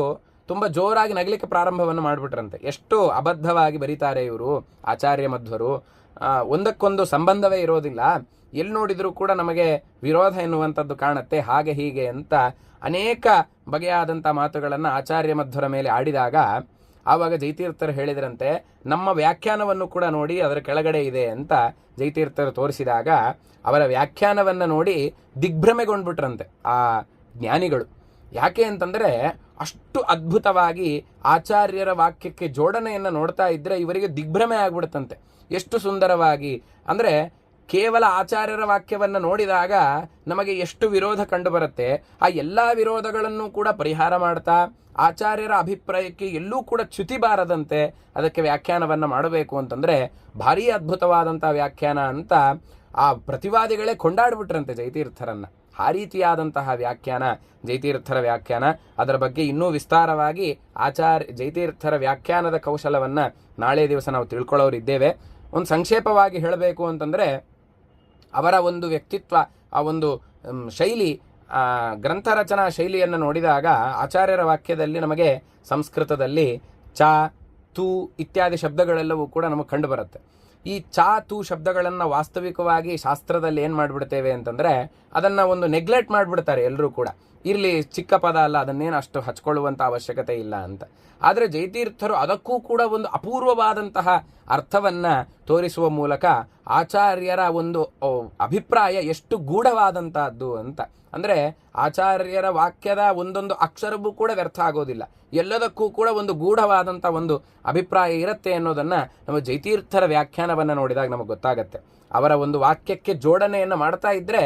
ತುಂಬ ಜೋರಾಗಿ ನಗಲಿಕ್ಕೆ ಪ್ರಾರಂಭವನ್ನು ಮಾಡಿಬಿಟ್ರಂತೆ. ಎಷ್ಟು ಅಬದ್ಧವಾಗಿ ಬರೀತಾರೆ ಇವರು ಆಚಾರ್ಯ ಮಧ್ವರು, ಒಂದಕ್ಕೊಂದು ಸಂಬಂಧವೇ ಇರೋದಿಲ್ಲ, ಎಲ್ಲಿ ನೋಡಿದರೂ ಕೂಡ ನಮಗೆ ವಿರೋಧ ಎನ್ನುವಂಥದ್ದು ಕಾಣುತ್ತೆ, ಹಾಗೆ ಹೀಗೆ ಅಂತ ಅನೇಕ ಬಗೆಯಾದಂಥ ಮಾತುಗಳನ್ನು ಆಚಾರ್ಯ ಮಧ್ವರ ಮೇಲೆ ಆಡಿದಾಗ ಆವಾಗ ಜಯತೀರ್ಥರು ಹೇಳಿದ್ರಂತೆ, ನಮ್ಮ ವ್ಯಾಖ್ಯಾನವನ್ನು ಕೂಡ ನೋಡಿ ಅದರ ಕೆಳಗಡೆ ಇದೆ ಅಂತ ಜಯತೀರ್ಥರು ತೋರಿಸಿದಾಗ ಅವರ ವ್ಯಾಖ್ಯಾನವನ್ನು ನೋಡಿ ದಿಗ್ಭ್ರಮೆಗೊಂಡ್ಬಿಟ್ರಂತೆ ಆ ಜ್ಞಾನಿಗಳು. ಯಾಕೆ ಅಂತಂದರೆ ಅಷ್ಟು ಅದ್ಭುತವಾಗಿ ಆಚಾರ್ಯರ ವಾಕ್ಯಕ್ಕೆ ಜೋಡಣೆಯನ್ನು ನೋಡ್ತಾ ಇದ್ದರೆ ಇವರಿಗೆ ದಿಗ್ಭ್ರಮೆ ಆಗ್ಬಿಡುತ್ತಂತೆ. ಎಷ್ಟು ಸುಂದರವಾಗಿ ಅಂದರೆ ಕೇವಲ ಆಚಾರ್ಯರ ವಾಕ್ಯವನ್ನು ನೋಡಿದಾಗ ನಮಗೆ ಎಷ್ಟು ವಿರೋಧ ಕಂಡುಬರುತ್ತೆ, ಆ ಎಲ್ಲ ವಿರೋಧಗಳನ್ನು ಕೂಡ ಪರಿಹಾರ ಮಾಡ್ತಾ ಆಚಾರ್ಯರ ಅಭಿಪ್ರಾಯಕ್ಕೆ ಎಲ್ಲೂ ಕೂಡ ಚ್ಯುತಿ ಬಾರದಂತೆ ಅದಕ್ಕೆ ವ್ಯಾಖ್ಯಾನವನ್ನು ಮಾಡಬೇಕು ಅಂತಂದರೆ ಭಾರೀ ಅದ್ಭುತವಾದಂಥ ವ್ಯಾಖ್ಯಾನ ಅಂತ ಆ ಪ್ರತಿವಾದಿಗಳೇ ಕೊಂಡಾಡ್ಬಿಟ್ರಂತೆ ಜಯತೀರ್ಥರನ್ನು. ಆ ರೀತಿಯಾದಂತಹ ವ್ಯಾಖ್ಯಾನ ಜಯತೀರ್ಥರ ವ್ಯಾಖ್ಯಾನ. ಅದರ ಬಗ್ಗೆ ಇನ್ನೂ ವಿಸ್ತಾರವಾಗಿ ಜಯತೀರ್ಥರ ವ್ಯಾಖ್ಯಾನದ ಕೌಶಲವನ್ನು ನಾಳೆ ದಿವಸ ನಾವು ತಿಳ್ಕೊಳ್ಳೋರಿದ್ದೇವೆ. ಒಂದು ಸಂಕ್ಷೇಪವಾಗಿ ಹೇಳಬೇಕು ಅಂತಂದರೆ ಅವರ ಒಂದು ವ್ಯಕ್ತಿತ್ವ, ಆ ಒಂದು ಶೈಲಿ, ಗ್ರಂಥ ರಚನಾ ಶೈಲಿಯನ್ನು ನೋಡಿದಾಗ ಆಚಾರ್ಯರ ವಾಕ್ಯದಲ್ಲಿ ನಮಗೆ ಸಂಸ್ಕೃತದಲ್ಲಿ ಚ ತು ಇತ್ಯಾದಿ ಶಬ್ದಗಳೆಲ್ಲವೂ ಕೂಡ ನಮಗೆ ಕಂಡುಬರುತ್ತೆ. ಈ ಚಾತು ಶಬ್ದಗಳನ್ನು ವಾಸ್ತವಿಕವಾಗಿ ಶಾಸ್ತ್ರದಲ್ಲಿ ಏನು ಮಾಡಿಬಿಡ್ತೇವೆ ಅಂತಂದರೆ ಅದನ್ನು ಒಂದು ನೆಗ್ಲೆಕ್ಟ್ ಮಾಡಿಬಿಡ್ತಾರೆ ಎಲ್ಲರೂ ಕೂಡ. ಇರಲಿ, ಚಿಕ್ಕ ಪದ ಅಲ್ಲ, ಅದನ್ನೇನು ಅಷ್ಟು ಹಚ್ಕೊಳ್ಳುವಂಥ ಅವಶ್ಯಕತೆ ಇಲ್ಲ ಅಂತ. ಆದರೆ ಜಯತೀರ್ಥರು ಅದಕ್ಕೂ ಕೂಡ ಒಂದು ಅಪೂರ್ವವಾದಂತಹ ಅರ್ಥವನ್ನು ತೋರಿಸುವ ಮೂಲಕ ಆಚಾರ್ಯರ ಒಂದು ಅಭಿಪ್ರಾಯ ಎಷ್ಟು ಗೂಢವಾದಂತಹದ್ದು ಅಂತ. ಅಂದರೆ ಆಚಾರ್ಯರ ವಾಕ್ಯದ ಒಂದೊಂದು ಅಕ್ಷರವೂ ಕೂಡ ವ್ಯರ್ಥ ಆಗೋದಿಲ್ಲ, ಎಲ್ಲದಕ್ಕೂ ಕೂಡ ಒಂದು ಗೂಢವಾದಂಥ ಒಂದು ಅಭಿಪ್ರಾಯ ಇರುತ್ತೆ ಅನ್ನೋದನ್ನು ನಮ್ಮ ಜಯತೀರ್ಥರ ವ್ಯಾಖ್ಯಾನವನ್ನು ನೋಡಿದಾಗ ನಮಗೆ ಗೊತ್ತಾಗತ್ತೆ. ಅವರ ಒಂದು ವಾಕ್ಯಕ್ಕೆ ಜೋಡಣೆಯನ್ನು ಮಾಡ್ತಾ ಇದ್ದರೆ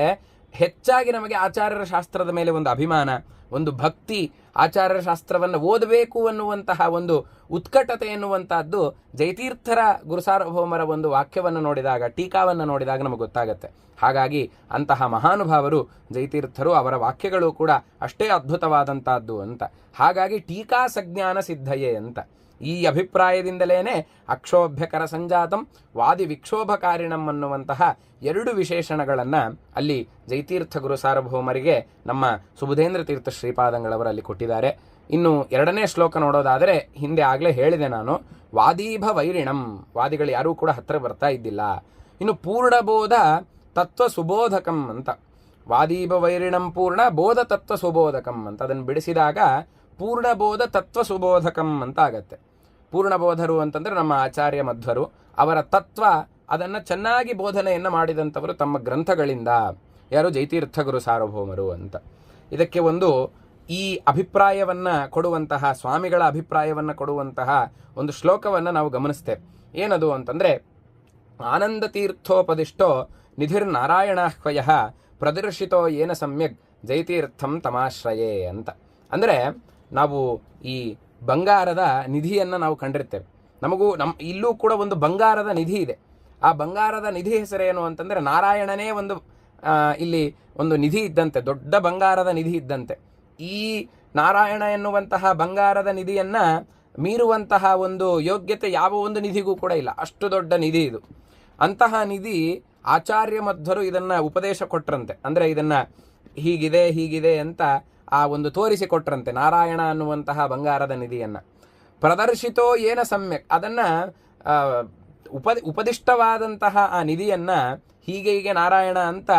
ಹೆಚ್ಚಾಗಿ ನಮಗೆ ಆಚಾರ್ಯರ ಶಾಸ್ತ್ರದ ಮೇಲೆ ಒಂದು ಅಭಿಮಾನ, ಒಂದು ಭಕ್ತಿ, ಆಚಾರ್ಯರ ಶಾಸ್ತ್ರವನ್ನು ಓದಬೇಕು ಅನ್ನುವಂತಹ ಒಂದು ಉತ್ಕಟತೆ ಎನ್ನುವಂತಹದ್ದು ಜಯತೀರ್ಥರ ಗುರುಸಾರ್ವಭೌಮರ ಒಂದು ವಾಕ್ಯವನ್ನು ನೋಡಿದಾಗ, ಟೀಕಾವನ್ನು ನೋಡಿದಾಗ ನಮಗೆ ಗೊತ್ತಾಗತ್ತೆ. ಹಾಗಾಗಿ ಅಂತಹ ಮಹಾನುಭಾವರು ಜಯತೀರ್ಥರು, ಅವರ ವಾಕ್ಯಗಳು ಕೂಡ ಅಷ್ಟೇ ಅದ್ಭುತವಾದಂತಹದ್ದು ಅಂತ. ಹಾಗಾಗಿ ಟೀಕಾ ಸಜ್ಞಾನ ಸಿದ್ಧಯೇ ಅಂತ ಈ ಅಭಿಪ್ರಾಯದಿಂದಲೇ ಅಕ್ಷೋಭ್ಯಕರ ಸಂಜಾತಂ ವಾದಿ ವಿಕ್ಷೋಭಕಾರಿಣಂ ಅನ್ನುವಂತಹ ಎರಡು ವಿಶೇಷಣಗಳನ್ನು ಅಲ್ಲಿ ಜಯತೀರ್ಥ ಗುರು ಸಾರ್ವಭೌಮರಿಗೆ ನಮ್ಮ ಸುಬುಧೇಂದ್ರ ತೀರ್ಥ ಶ್ರೀಪಾದಂಗಳವರು ಕೊಟ್ಟಿದ್ದಾರೆ. ಇನ್ನು ಎರಡನೇ ಶ್ಲೋಕ ನೋಡೋದಾದರೆ, ಹಿಂದೆ ಆಗಲೇ ಹೇಳಿದೆ ನಾನು, ವಾದೀಭ ವೈರಿಣಂ, ವಾದಿಗಳು ಯಾರೂ ಕೂಡ ಹತ್ತಿರ ಬರ್ತಾ ಇದ್ದಿಲ್ಲ. ಇನ್ನು ಪೂರ್ಣಬೋಧ ತತ್ವ ಸುಬೋಧಕಂ ಅಂತ, ವಾದೀಭ ವೈರಿಣಂ ಪೂರ್ಣ ಬೋಧ ತತ್ವ ಸುಬೋಧಕಂ ಅಂತ ಅದನ್ನು ಬಿಡಿಸಿದಾಗ ಪೂರ್ಣಬೋಧ ತತ್ವ ಸುಬೋಧಕಂ ಅಂತ ಆಗತ್ತೆ. ಪೂರ್ಣಬೋಧರು ಅಂತಂದರೆ ನಮ್ಮ ಆಚಾರ್ಯ ಮಧ್ವರು, ಅವರ ತತ್ವ ಅದನ್ನು ಚೆನ್ನಾಗಿ ಬೋಧನೆಯನ್ನು ಮಾಡಿದಂಥವರು ತಮ್ಮ ಗ್ರಂಥಗಳಿಂದ. ಯಾರು? ಜಯತೀರ್ಥ ಗುರು ಸಾರ್ವಭೌಮರು ಅಂತ. ಇದಕ್ಕೆ ಒಂದು ಈ ಅಭಿಪ್ರಾಯವನ್ನು ಕೊಡುವಂತಹ, ಸ್ವಾಮಿಗಳ ಅಭಿಪ್ರಾಯವನ್ನು ಕೊಡುವಂತಹ ಒಂದು ಶ್ಲೋಕವನ್ನು ನಾವು ಗಮನಿಸ್ತೇವೆ. ಏನದು ಅಂತಂದರೆ, ಆನಂದ ತೀರ್ಥೋಪದಿಷ್ಟೋ ನಿಧಿರ್ನಾರಾಯಣಾಹ್ವಯ ಪ್ರದರ್ಶಿತೋ ಏನ ಸಮ್ಯಕ್ ಜಯತೀರ್ಥಂ ತಮಾಶ್ರಯೇ ಅಂತ. ಅಂದರೆ ನಾವು ಈ ಬಂಗಾರದ ನಿಧಿಯನ್ನು ನಾವು ಕಂಡಿರ್ತೇವೆ. ಇಲ್ಲೂ ಕೂಡ ಒಂದು ಬಂಗಾರದ ನಿಧಿ ಇದೆ. ಆ ಬಂಗಾರದ ನಿಧಿ ಹೆಸರೇನು ಅಂತಂದರೆ ನಾರಾಯಣನೇ ಇಲ್ಲಿ ಒಂದು ನಿಧಿ ಇದ್ದಂತೆ, ದೊಡ್ಡ ಬಂಗಾರದ ನಿಧಿ ಇದ್ದಂತೆ. ಈ ನಾರಾಯಣ ಎನ್ನುವಂತಹ ಬಂಗಾರದ ನಿಧಿಯನ್ನು ಮೀರುವಂತಹ ಒಂದು ಯೋಗ್ಯತೆ ಯಾವ ಒಂದು ನಿಧಿಗೂ ಕೂಡ ಇಲ್ಲ, ಅಷ್ಟು ದೊಡ್ಡ ನಿಧಿ ಇದು. ಅಂತಹ ನಿಧಿ ಆಚಾರ್ಯ ಮಧ್ವರು ಇದನ್ನು ಉಪದೇಶ ಕೊಟ್ರಂತೆ. ಅಂದರೆ ಇದನ್ನು ಹೀಗಿದೆ ಅಂತ ಆ ಒಂದು ತೋರಿಸಿಕೊಟ್ರಂತೆ, ನಾರಾಯಣ ಅನ್ನುವಂತಹ ಬಂಗಾರದ ನಿಧಿಯನ್ನು. ಪ್ರದರ್ಶಿತೋ ಏನ ಸಮ್ಯಕ್, ಅದನ್ನು ಉಪದಿಷ್ಟವಾದಂತಹ ಆ ನಿಧಿಯನ್ನು ಹೀಗೆ ನಾರಾಯಣ ಅಂತ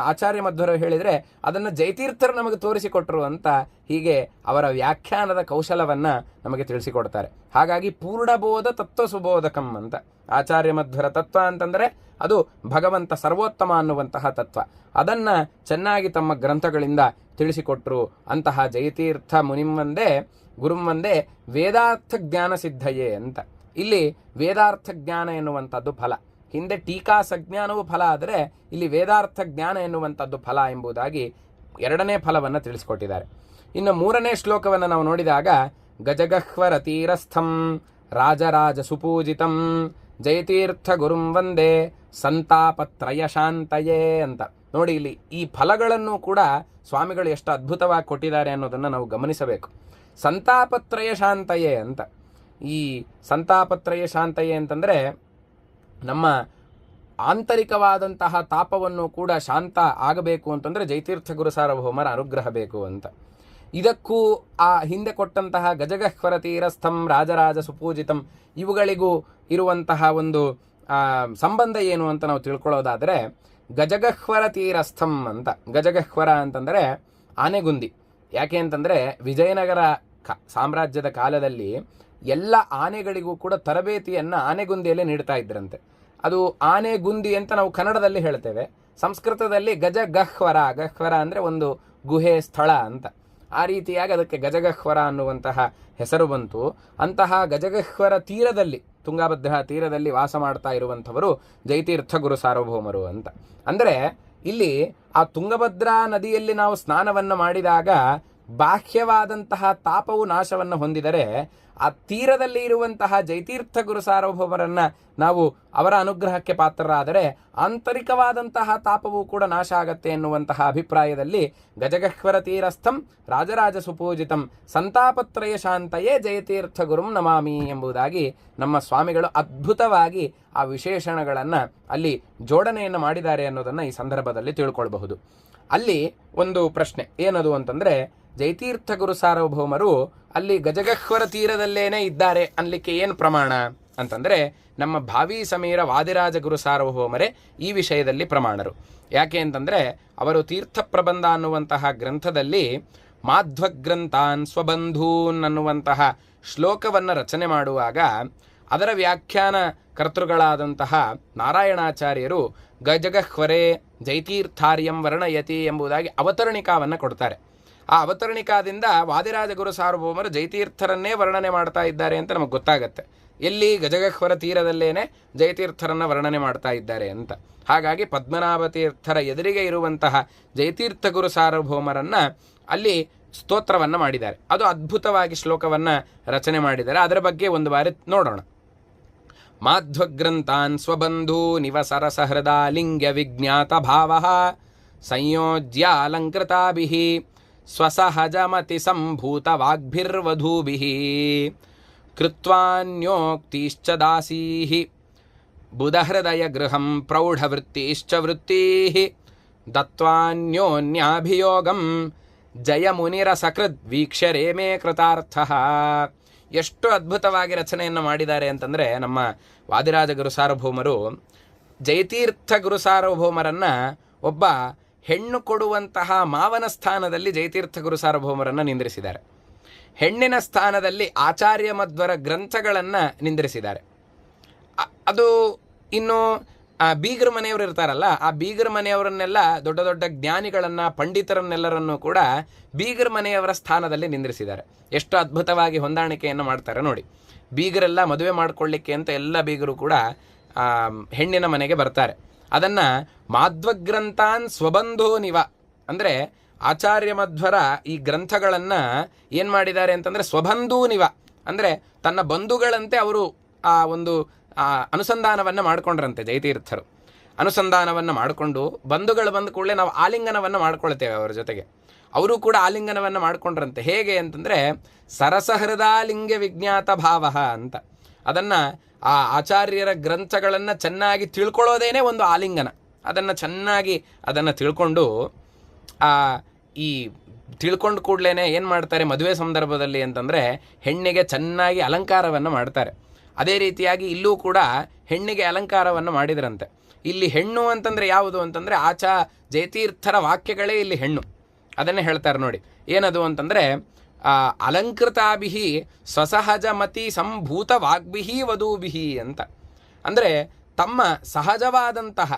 ಆಚಾರ್ಯ ಮಧ್ವರು ಹೇಳಿದರೆ ಅದನ್ನು ಜಯತೀರ್ಥರು ನಮಗೆ ತೋರಿಸಿಕೊಟ್ರು ಅಂತ ಹೀಗೆ ಅವರ ವ್ಯಾಖ್ಯಾನದ ಕೌಶಲವನ್ನು ನಮಗೆ ತಿಳಿಸಿಕೊಡ್ತಾರೆ. ಹಾಗಾಗಿ ಪೂರ್ಣಬೋಧ ತತ್ವ ಸುಬೋಧಕಂ ಅಂತ. ಆಚಾರ್ಯ ಮಧ್ವರ ತತ್ವ ಅಂತಂದರೆ ಅದು ಭಗವಂತ ಸರ್ವೋತ್ತಮ ಅನ್ನುವಂತಹ ತತ್ವ. ಅದನ್ನು ಚೆನ್ನಾಗಿ ತಮ್ಮ ಗ್ರಂಥಗಳಿಂದ ತಿಳಿಸಿಕೊಟ್ರು ಅಂತಹ ಜಯತೀರ್ಥ ಮುನಿಮ್ಮಂದೇ ಗುರುಮ್ಮಂದೇ ವೇದಾರ್ಥ ಜ್ಞಾನ ಸಿದ್ಧಯೇ ಅಂತ. ಇಲ್ಲಿ ವೇದಾರ್ಥ ಜ್ಞಾನ ಎನ್ನುವಂಥದ್ದು ಫಲ. ಹಿಂದೆ ಟೀಕಾ ಸಜ್ಞಾನವು ಫಲ ಆದರೆ ಇಲ್ಲಿ ವೇದಾರ್ಥ ಜ್ಞಾನ ಎನ್ನುವಂಥದ್ದು ಫಲ ಎಂಬುದಾಗಿ ಎರಡನೇ ಫಲವನ್ನು ತಿಳಿಸಿಕೊಟ್ಟಿದ್ದಾರೆ. ಇನ್ನು ಮೂರನೇ ಶ್ಲೋಕವನ್ನು ನಾವು ನೋಡಿದಾಗ, ಗಜಗಹ್ವರ ತೀರಸ್ಥಂ ರಾಜರಾಜ ಸುಪೂಜಿತಂ ಜಯತೀರ್ಥ ಗುರುಂ ವಂದೇ ಸಂತಾಪತ್ರಯ ಶಾಂತಯೇ ಅಂತ. ನೋಡಿ, ಇಲ್ಲಿ ಈ ಫಲಗಳನ್ನು ಕೂಡ ಸ್ವಾಮಿಗಳು ಎಷ್ಟು ಅದ್ಭುತವಾಗಿ ಕೊಟ್ಟಿದ್ದಾರೆ ಅನ್ನೋದನ್ನು ನಾವು ಗಮನಿಸಬೇಕು. ಸಂತಾಪತ್ರಯ ಶಾಂತಯೇ ಅಂತ. ಈ ಸಂತಾಪತ್ರಯ ಶಾಂತಯೇ ಅಂತಂದರೆ ನಮ್ಮ ಆಂತರಿಕವಾದಂತಹ ತಾಪವನ್ನು ಕೂಡ ಶಾಂತ ಆಗಬೇಕು ಅಂತಂದರೆ ಜಯತೀರ್ಥ ಗುರು ಸಾರ್ವಭೌಮರ ಅನುಗ್ರಹ ಬೇಕು ಅಂತ. ಇದಕ್ಕೂ ಆ ಹಿಂದೆ ಕೊಟ್ಟಂತಹ ಗಜಗಹ್ವರ ತೀರಸ್ಥಂ ರಾಜರಾಜ ಸುಪೂಜಿತಂ ಇವುಗಳಿಗೂ ಇರುವಂತಹ ಒಂದು ಸಂಬಂಧ ಏನು ಅಂತ ನಾವು ತಿಳ್ಕೊಳ್ಳೋದಾದರೆ, ಗಜಗಹ್ವರ ತೀರಸ್ಥಂ ಅಂತ. ಗಜಗಹ್ವರ ಅಂತಂದರೆ ಆನೆಗುಂದಿ. ಯಾಕೆ ಅಂತಂದರೆ ವಿಜಯನಗರ ಸಾಮ್ರಾಜ್ಯದ ಕಾಲದಲ್ಲಿ ಎಲ್ಲ ಆನೆಗಳಿಗೂ ಕೂಡ ತರಬೇತಿಯನ್ನು ಆನೆಗುಂದಿಯಲ್ಲಿ ನೀಡ್ತಾ ಇದ್ರಂತೆ. ಅದು ಆನೆಗುಂದಿ ಅಂತ ನಾವು ಕನ್ನಡದಲ್ಲಿ ಹೇಳ್ತೇವೆ. ಸಂಸ್ಕೃತದಲ್ಲಿ ಗಜಗಹ್ವರ, ಗಹ್ವರ ಅಂದರೆ ಒಂದು ಗುಹೆ ಸ್ಥಳ ಅಂತ. ಆ ರೀತಿಯಾಗಿ ಅದಕ್ಕೆ ಗಜಗಹ್ವರ ಅನ್ನುವಂತಹ ಹೆಸರು ಬಂತು. ಅಂತಹ ಗಜಗಹ್ವರ ತೀರದಲ್ಲಿ, ತುಂಗಭದ್ರಾ ತೀರದಲ್ಲಿ ವಾಸ ಮಾಡ್ತಾ ಇರುವಂಥವರು ಜಯತೀರ್ಥ ಗುರು ಸಾರ್ವಭೌಮರು ಅಂತ. ಅಂದರೆ ಇಲ್ಲಿ ಆ ತುಂಗಭದ್ರಾ ನದಿಯಲ್ಲಿ ನಾವು ಸ್ನಾನವನ್ನು ಮಾಡಿದಾಗ ಬಾಹ್ಯವಾದಂತಹ ತಾಪವು ನಾಶವನ್ನು ಹೊಂದಿದರೆ, ಆ ತೀರದಲ್ಲಿ ಇರುವಂತಹ ಜಯತೀರ್ಥ ಗುರು ಸಾರ್ವಭೌಮರನ್ನು ನಾವು ಅವರ ಅನುಗ್ರಹಕ್ಕೆ ಪಾತ್ರರಾದರೆ ಆಂತರಿಕವಾದಂತಹ ತಾಪವು ಕೂಡ ನಾಶ ಆಗತ್ತೆ ಎನ್ನುವಂತಹ ಅಭಿಪ್ರಾಯದಲ್ಲಿ ಗಜಗಹ್ವರ ತೀರಸ್ಥಂ ರಾಜರಾಜ ಸುಪೂಜಿತಂ ಸಂತಾಪತ್ರಯ ಶಾಂತಯೇ ಜಯತೀರ್ಥ ಗುರುಂ ನಮಾಮಿ ಎಂಬುದಾಗಿ ನಮ್ಮ ಸ್ವಾಮಿಗಳು ಅದ್ಭುತವಾಗಿ ಆ ವಿಶೇಷಣಗಳನ್ನು ಅಲ್ಲಿ ಜೋಡಣೆಯನ್ನು ಮಾಡಿದ್ದಾರೆ ಅನ್ನೋದನ್ನು ಈ ಸಂದರ್ಭದಲ್ಲಿ ತಿಳ್ಕೊಳ್ಬಹುದು. ಅಲ್ಲಿ ಒಂದು ಪ್ರಶ್ನೆ ಏನದು ಅಂತಂದರೆ, ಜಯತೀರ್ಥ ಗುರು ಸಾರ್ವಭೌಮರು ಅಲ್ಲಿ ಗಜಗಹ್ವರ ತೀರದಲ್ಲೇನೆ ಇದ್ದಾರೆ ಅನ್ಲಿಕ್ಕೆ ಏನು ಪ್ರಮಾಣ ಅಂತಂದರೆ ನಮ್ಮ ಭಾವಿ ಸಮೀರ ವಾದಿರಾಜ ಗುರು ಸಾರ್ವಭೌಮರೇ ಈ ವಿಷಯದಲ್ಲಿ ಪ್ರಮಾಣರು. ಯಾಕೆ ಅಂತಂದರೆ ಅವರು ತೀರ್ಥ ಪ್ರಬಂಧ ಅನ್ನುವಂತಹ ಗ್ರಂಥದಲ್ಲಿ ಮಾಧ್ವಗ್ರಂಥಾನ್ ಸ್ವಬಂಧೂನ್ ಅನ್ನುವಂತಹ ಶ್ಲೋಕವನ್ನು ರಚನೆ ಮಾಡುವಾಗ ಅದರ ವ್ಯಾಖ್ಯಾನ ಕರ್ತೃಗಳಾದಂತಹ ನಾರಾಯಣಾಚಾರ್ಯರು ಗಜಗಹ್ವರೆ ಜೈತೀರ್ಥಾರ್ಯಂ ವರ್ಣಯತಿ ಎಂಬುದಾಗಿ ಅವತರಣಿಕಾವನ್ನು ಕೊಡ್ತಾರೆ. ಆ ಅವತರಣಿಕಾದಿಂದ ವಾದಿರಾಜ ಗುರು ಸಾರ್ವಭೌಮರು ಜೈತೀರ್ಥರನ್ನೇ ವರ್ಣನೆ ಮಾಡ್ತಾ ಇದ್ದಾರೆ ಅಂತ ನಮಗೆ ಗೊತ್ತಾಗತ್ತೆ. ಎಲ್ಲಿ ಗಜಗಹ್ವರ ತೀರದಲ್ಲೇನೆ ಜೈತೀರ್ಥರನ್ನು ವರ್ಣನೆ ಮಾಡ್ತಾ ಇದ್ದಾರೆ ಅಂತ. ಹಾಗಾಗಿ ಪದ್ಮನಾಭ ತೀರ್ಥರ ಎದುರಿಗೆ ಇರುವಂತಹ ಜೈತೀರ್ಥ ಗುರು ಸಾರ್ವಭೌಮರನ್ನು ಅಲ್ಲಿ ಸ್ತೋತ್ರವನ್ನು ಮಾಡಿದ್ದಾರೆ. ಅದು ಅದ್ಭುತವಾಗಿ ಶ್ಲೋಕವನ್ನು ರಚನೆ ಮಾಡಿದ್ದಾರೆ. ಅದರ ಬಗ್ಗೆ ಒಂದು ಬಾರಿ ನೋಡೋಣ. ಮಾಧ್ವಗ್ರಂಥಾನ್ ಸ್ವಬಂಧೂ ನಿವಸರಸಹೃದ ಲಿಂಗ ವಿಜ್ಞಾತ ಭಾವ ಸಂಯೋಜ್ಯಾಲಂಕೃತಾಭಿಃ ಸ್ವಸಹಜಮತಿ ಸಂಭೂತ ವಾಗ್ಭಿರ್ವಧೂಭಿಃ ಕೃತ್ವಾನ್ಯೋಕ್ತಿಶ್ಚ ದಾಸೀಃ ಬುಧಹೃದಯ ಗೃಹಂ ಪ್ರೌಢವೃತ್ತಿಶ್ಚ ವೃತ್ತೀಃ ದತ್ವಾನ್ಯೋನ್ಯಾಭಿಯೋಗಂ ಜಯಮುನಿರಸಕೃದ್ ವೀಕ್ಷರೇ ಮೇ ಕೃತಾರ್ಥಃ. ಎಷ್ಟು ಅದ್ಭುತವಾಗಿ ರಚನೆಯನ್ನು ಮಾಡಿದ್ದಾರೆ ಅಂತಂದರೆ ನಮ್ಮ ವಾದಿರಾಜ ಗುರು ಸಾರ್ವಭೌಮರು ಜೈತೀರ್ಥ ಗುರು ಸಾರ್ವಭೌಮರನ್ನು ಒಬ್ಬ ಹೆಣ್ಣು ಕೊಡುವಂತಹ ಮಾವನ ಸ್ಥಾನದಲ್ಲಿ ಜೈತೀರ್ಥ ಗುರು ಸಾರ್ವಭೌಮರನ್ನು ನಿಂದ್ರಿಸಿದ್ದಾರೆ. ಹೆಣ್ಣಿನ ಸ್ಥಾನದಲ್ಲಿ ಆಚಾರ್ಯ ಮಧ್ವರ ಗ್ರಂಥಗಳನ್ನು ನಿಂದ್ರಿಸಿದ್ದಾರೆ. ಅದು ಇನ್ನು ಬೀಗರ ಮನೆಯವರು ಇರ್ತಾರಲ್ಲ, ಆ ಬೀಗರ ಮನೆಯವರನ್ನೆಲ್ಲ ದೊಡ್ಡ ದೊಡ್ಡ ಜ್ಞಾನಿಗಳನ್ನು ಪಂಡಿತರನ್ನೆಲ್ಲರನ್ನೂ ಕೂಡ ಬೀಗರ ಮನೆಯವರ ಸ್ಥಾನದಲ್ಲಿ ನಿಂದ್ರಿಸಿದ್ದಾರೆ. ಎಷ್ಟು ಅದ್ಭುತವಾಗಿ ಹೊಂದಾಣಿಕೆಯನ್ನು ಮಾಡ್ತಾರೆ ನೋಡಿ. ಬೀಗರೆಲ್ಲ ಮದುವೆ ಮಾಡಿಕೊಳ್ಳಿಕ್ಕೆ ಅಂತ ಎಲ್ಲ ಬೀಗರು ಕೂಡ ಹೆಣ್ಣಿನ ಮನೆಗೆ ಬರ್ತಾರೆ. ಅದನ್ನು ಮಾಧ್ವಗ್ರಂಥಾನ್ ಸ್ವಬಂಧೋ ನಿವ ಅಂದರೆ ಆಚಾರ್ಯ ಮಧ್ವರ ಈ ಗ್ರಂಥಗಳನ್ನು ಏನು ಮಾಡಿದ್ದಾರೆ ಅಂತಂದರೆ ಸ್ವಬಂಧೂ ನಿವ ಅಂದರೆ ತನ್ನ ಬಂಧುಗಳಂತೆ ಅವರು ಆ ಒಂದು ಅನುಸಂಧಾನವನ್ನು ಮಾಡಿಕೊಂಡ್ರಂತೆ. ಜೈತೀರ್ಥರು ಅನುಸಂಧಾನವನ್ನು ಮಾಡಿಕೊಂಡು ಬಂಧುಗಳು ಬಂದ ಕೂಡಲೇ ನಾವು ಆಲಿಂಗನವನ್ನು ಮಾಡ್ಕೊಳ್ತೇವೆ ಅವರ ಜೊತೆಗೆ. ಅವರು ಕೂಡ ಆಲಿಂಗನವನ್ನು ಮಾಡಿಕೊಂಡ್ರಂತೆ. ಹೇಗೆ ಅಂತಂದರೆ ಸರಸಹೃದಾಲಿಂಗ ವಿಜ್ಞಾತ ಭಾವ ಅಂತ. ಅದನ್ನು ಆ ಆಚಾರ್ಯರ ಗ್ರಂಥಗಳನ್ನು ಚೆನ್ನಾಗಿ ತಿಳ್ಕೊಳ್ಳೋದೇನೆ ಒಂದು ಆಲಿಂಗನ. ಅದನ್ನು ಚೆನ್ನಾಗಿ ಅದನ್ನು ತಿಳ್ಕೊಂಡು ಈ ತಿಳ್ಕೊಂಡು ಕೂಡಲೇ ಏನು ಮಾಡ್ತಾರೆ ಮದುವೆ ಸಂದರ್ಭದಲ್ಲಿ ಅಂತಂದರೆ ಹೆಣ್ಣಿಗೆ ಚೆನ್ನಾಗಿ ಅಲಂಕಾರವನ್ನು ಮಾಡ್ತಾರೆ. ಅದೇ ರೀತಿಯಾಗಿ ಇಲ್ಲೂ ಕೂಡ ಹೆಣ್ಣಿಗೆ ಅಲಂಕಾರವನ್ನು ಮಾಡಿದ್ರಂತೆ. ಇಲ್ಲಿ ಹೆಣ್ಣು ಅಂತಂದರೆ ಯಾವುದು ಅಂತಂದರೆ ಜೈತೀರ್ಥರ ವಾಕ್ಯಗಳೇ ಇಲ್ಲಿ ಹೆಣ್ಣು. ಅದನ್ನೇ ಹೇಳ್ತಾರೆ ನೋಡಿ. ಏನದು ಅಂತಂದರೆ ಅಲಂಕೃತಾಭಿಃ ಸ್ವಸಹಜಮತಿ ಸಂಭೂತ ವಾಗ್ಭಿಃ ವಧೂಭಿಃ ಅಂತ. ಅಂದರೆ ತಮ್ಮ ಸಹಜವಾದಂತಹ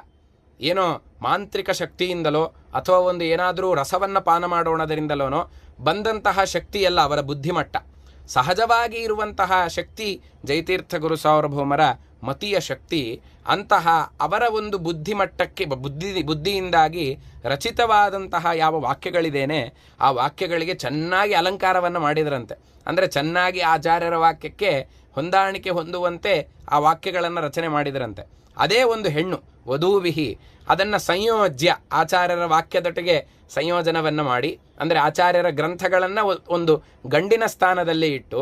ಏನೋ ಮಾಂತ್ರಿಕ ಶಕ್ತಿಯಿಂದಲೋ ಅಥವಾ ಒಂದು ಏನಾದರೂ ರಸವನ್ನು ಪಾನ ಮಾಡೋಣದರಿಂದಲೋ ಬಂದಂತಹ ಶಕ್ತಿಯಲ್ಲ ಅವರ ಬುದ್ಧಿಮಟ್ಟ. ಸಹಜವಾಗಿ ಇರುವಂತಹ ಶಕ್ತಿ ಜೈತೀರ್ಥ ಗುರು ಸಾರ್ವಭೌಮರ ಮತೀಯ ಶಕ್ತಿ. ಅಂತಹ ಅವರ ಒಂದು ಬುದ್ಧಿಮಟ್ಟಕ್ಕೆ ಬುದ್ಧಿಯಿಂದಾಗಿ ರಚಿತವಾದಂತಹ ಯಾವ ವಾಕ್ಯಗಳಿದೇನೆ ಆ ವಾಕ್ಯಗಳಿಗೆ ಚೆನ್ನಾಗಿ ಅಲಂಕಾರವನ್ನು ಮಾಡಿದ್ರಂತೆ. ಅಂದರೆ ಚೆನ್ನಾಗಿ ಆಚಾರ್ಯರ ವಾಕ್ಯಕ್ಕೆ ಹೊಂದಾಣಿಕೆ ಹೊಂದುವಂತೆ ಆ ವಾಕ್ಯಗಳನ್ನು ರಚನೆ ಮಾಡಿದ್ರಂತೆ. ಅದೇ ಒಂದು ಹೆಣ್ಣು ವಧೂವಿಹಿ. ಅದನ್ನು ಸಂಯೋಜ್ಯ ಆಚಾರ್ಯರ ವಾಕ್ಯದೊಟ್ಟಿಗೆ ಸಂಯೋಜನವನ್ನು ಮಾಡಿ ಅಂದರೆ ಆಚಾರ್ಯರ ಗ್ರಂಥಗಳನ್ನು ಒಂದು ಗಂಡಿನ ಸ್ಥಾನದಲ್ಲಿ ಇಟ್ಟು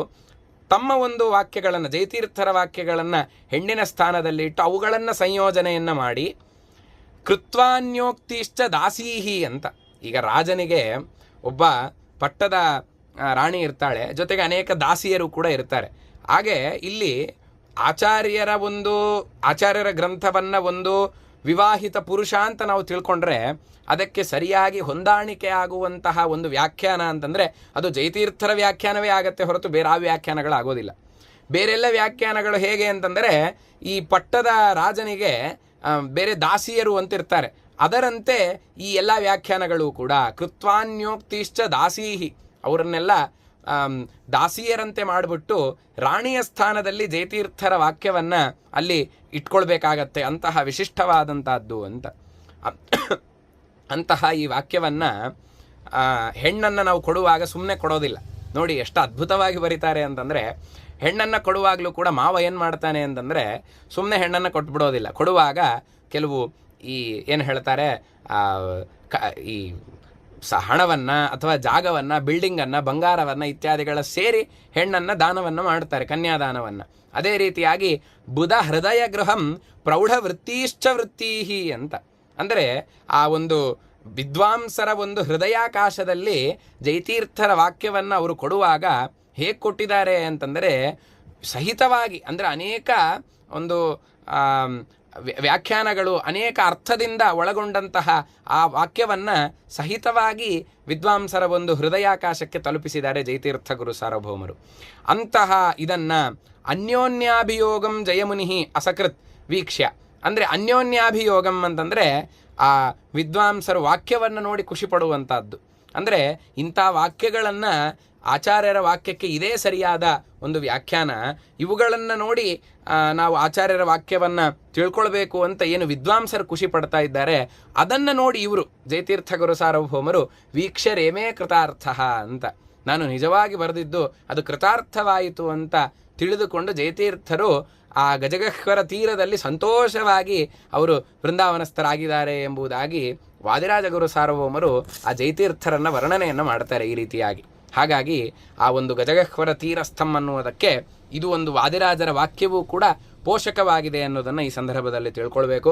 ತಮ್ಮ ಒಂದು ವಾಕ್ಯಗಳನ್ನು ಜೈತೀರ್ಥರ ವಾಕ್ಯಗಳನ್ನು ಹೆಣ್ಣಿನ ಸ್ಥಾನದಲ್ಲಿ ಇಟ್ಟು ಅವುಗಳನ್ನು ಸಂಯೋಜನೆಯನ್ನು ಮಾಡಿ ಕೃತ್ವಾನ್ಯೋಕ್ತಿಶ್ಚ ದಾಸೀಹಿ ಅಂತ. ಈಗ ರಾಜನಿಗೆ ಒಬ್ಬ ಪಟ್ಟದ ರಾಣಿ ಇರ್ತಾಳೆ, ಜೊತೆಗೆ ಅನೇಕ ದಾಸಿಯರು ಕೂಡ ಇರ್ತಾರೆ. ಹಾಗೆ ಇಲ್ಲಿ ಆಚಾರ್ಯರ ಗ್ರಂಥವನ್ನು ಒಂದು ವಿವಾಹಿತ ಪುರುಷ ಅಂತ ನಾವು ತಿಳ್ಕೊಂಡ್ರೆ ಅದಕ್ಕೆ ಸರಿಯಾಗಿ ಹೊಂದಾಣಿಕೆ ಆಗುವಂತಹ ಒಂದು ವ್ಯಾಖ್ಯಾನ ಅಂತಂದರೆ ಅದು ಜೈತೀರ್ಥರ ವ್ಯಾಖ್ಯಾನವೇ ಆಗತ್ತೆ ಹೊರತು ಬೇರೆ ಆ ವ್ಯಾಖ್ಯಾನಗಳಾಗೋದಿಲ್ಲ. ಬೇರೆಲ್ಲ ವ್ಯಾಖ್ಯಾನಗಳು ಹೇಗೆ ಅಂತಂದರೆ ಈ ಪಟ್ಟದ ರಾಜನಿಗೆ ಬೇರೆ ದಾಸಿಯರು ಅಂತಿರ್ತಾರೆ, ಅದರಂತೆ ಈ ಎಲ್ಲ ವ್ಯಾಖ್ಯಾನಗಳು ಕೂಡ ಕೃತ್ವಾನ್ಯೋಕ್ತಿಶ್ಚ ದಾಸೀಹಿ ಅವರನ್ನೆಲ್ಲ ದಾಸಿಯರಂತೆ ಮಾಡಿಬಿಟ್ಟು ರಾಣಿಯ ಸ್ಥಾನದಲ್ಲಿ ಜೈತೀರ್ಥರ ವಾಕ್ಯವನ್ನು ಅಲ್ಲಿ ಇಟ್ಕೊಳ್ಬೇಕಾಗತ್ತೆ. ಅಂತಹ ವಿಶಿಷ್ಟವಾದಂಥದ್ದು ಅಂತ. ಅಂತಹ ಈ ವಾಕ್ಯವನ್ನು ಹೆಣ್ಣನ್ನು ನಾವು ಕೊಡುವಾಗ ಸುಮ್ಮನೆ ಕೊಡೋದಿಲ್ಲ ನೋಡಿ. ಎಷ್ಟು ಅದ್ಭುತವಾಗಿ ಬರೀತಾರೆ ಅಂತಂದರೆ ಹೆಣ್ಣನ್ನು ಕೊಡುವಾಗಲೂ ಕೂಡ ಮಾವ ಏನು ಮಾಡ್ತಾನೆ ಅಂತಂದರೆ ಸುಮ್ಮನೆ ಹೆಣ್ಣನ್ನು ಕೊಟ್ಬಿಡೋದಿಲ್ಲ. ಕೊಡುವಾಗ ಕೆಲವು ಏನು ಹೇಳ್ತಾರೆ ಈ ಹಣವನ್ನು ಅಥವಾ ಜಾಗವನ್ನು, ಬಿಲ್ಡಿಂಗನ್ನು, ಬಂಗಾರವನ್ನು ಇತ್ಯಾದಿಗಳ ಸೇರಿ ಹೆಣ್ಣನ್ನು ದಾನವನ್ನು ಮಾಡ್ತಾರೆ, ಕನ್ಯಾದಾನವನ್ನು. ಅದೇ ರೀತಿಯಾಗಿ ಬುಧ ಹೃದಯ ಗೃಹಂ ಪ್ರೌಢ ವೃತ್ತೀಶ್ಚ ವೃತ್ತೀಹಿ ಅಂತ. ಅಂದರೆ ಆ ಒಂದು ವಿದ್ವಾಂಸರ ಒಂದು ಹೃದಯಾಕಾಶದಲ್ಲಿ ಜೈತೀರ್ಥರ ವಾಕ್ಯವನ್ನು ಅವರು ಕೊಡುವಾಗ ಹೇಗೆ ಕೊಟ್ಟಿದ್ದಾರೆ ಅಂತಂದರೆ ಸಹಿತವಾಗಿ, ಅಂದರೆ ಅನೇಕ ಒಂದು ವ್ಯಾಖ್ಯಾನಗಳು, ಅನೇಕ ಅರ್ಥದಿಂದ ಒಳಗೊಂಡಂತಹ ಆ ವಾಕ್ಯವನ್ನು ಸಹಿತವಾಗಿ ವಿದ್ವಾಂಸರ ಒಂದು ಹೃದಯಾಕಾಶಕ್ಕೆ ತಲುಪಿಸಿದ್ದಾರೆ ಜಯತೀರ್ಥ ಗುರು ಸಾರ್ವಭೌಮರು. ಅಂತಹ ಇದನ್ನು ಅನ್ಯೋನ್ಯಾಭಿಯೋಗಂ ಜಯಮುನಿ ಅಸಕೃತ್ ವೀಕ್ಷ್ಯ, ಅಂದರೆ ಅನ್ಯೋನ್ಯಾಭಿಯೋಗಂ ಅಂತಂದರೆ ಆ ವಿದ್ವಾಂಸರು ವಾಕ್ಯವನ್ನು ನೋಡಿ ಖುಷಿ ಪಡುವಂಥದ್ದು. ಅಂದರೆ ಇಂಥ ವಾಕ್ಯಗಳನ್ನು ಆಚಾರ್ಯರ ವಾಕ್ಯಕ್ಕೆ ಇದೇ ಸರಿಯಾದ ಒಂದು ವ್ಯಾಖ್ಯಾನ, ಇವುಗಳನ್ನು ನೋಡಿ ನಾವು ಆಚಾರ್ಯರ ವಾಕ್ಯವನ್ನು ತಿಳ್ಕೊಳ್ಬೇಕು ಅಂತ ಏನು ವಿದ್ವಾಂಸರು ಖುಷಿ ಪಡ್ತಾ ಇದ್ದಾರೆ, ಅದನ್ನು ನೋಡಿ ಇವರು ಜಯತೀರ್ಥ ಗುರು ಸಾರ್ವಭೌಮರು ವೀಕ್ಷರೇಮೇ ಕೃತಾರ್ಥ ಅಂತ, ನಾನು ನಿಜವಾಗಿ ಬರೆದಿದ್ದು ಅದು ಕೃತಾರ್ಥವಾಯಿತು ಅಂತ ತಿಳಿದುಕೊಂಡು ಜಯತೀರ್ಥರು ಆ ಗಜಗಹ್ವರ ತೀರದಲ್ಲಿ ಸಂತೋಷವಾಗಿ ಅವರು ವೃಂದಾವನಸ್ಥರಾಗಿದ್ದಾರೆ ಎಂಬುದಾಗಿ ವಾದಿರಾಜ ಗುರು ಸಾರ್ವಭೌಮರು ಆ ಜಯತೀರ್ಥರನ್ನು ವರ್ಣನೆಯನ್ನು ಮಾಡ್ತಾರೆ ಈ ರೀತಿಯಾಗಿ. ಹಾಗಾಗಿ ಆ ಒಂದು ಗಜಗಹ್ವರ ತೀರಸ್ಥಂ ಅನ್ನುವುದಕ್ಕೆ ಇದು ಒಂದು ವಾದಿರಾಜರ ವಾಕ್ಯವೂ ಕೂಡ ಪೋಷಕವಾಗಿದೆ ಅನ್ನೋದನ್ನು ಈ ಸಂದರ್ಭದಲ್ಲಿ ತಿಳ್ಕೊಳ್ಬೇಕು.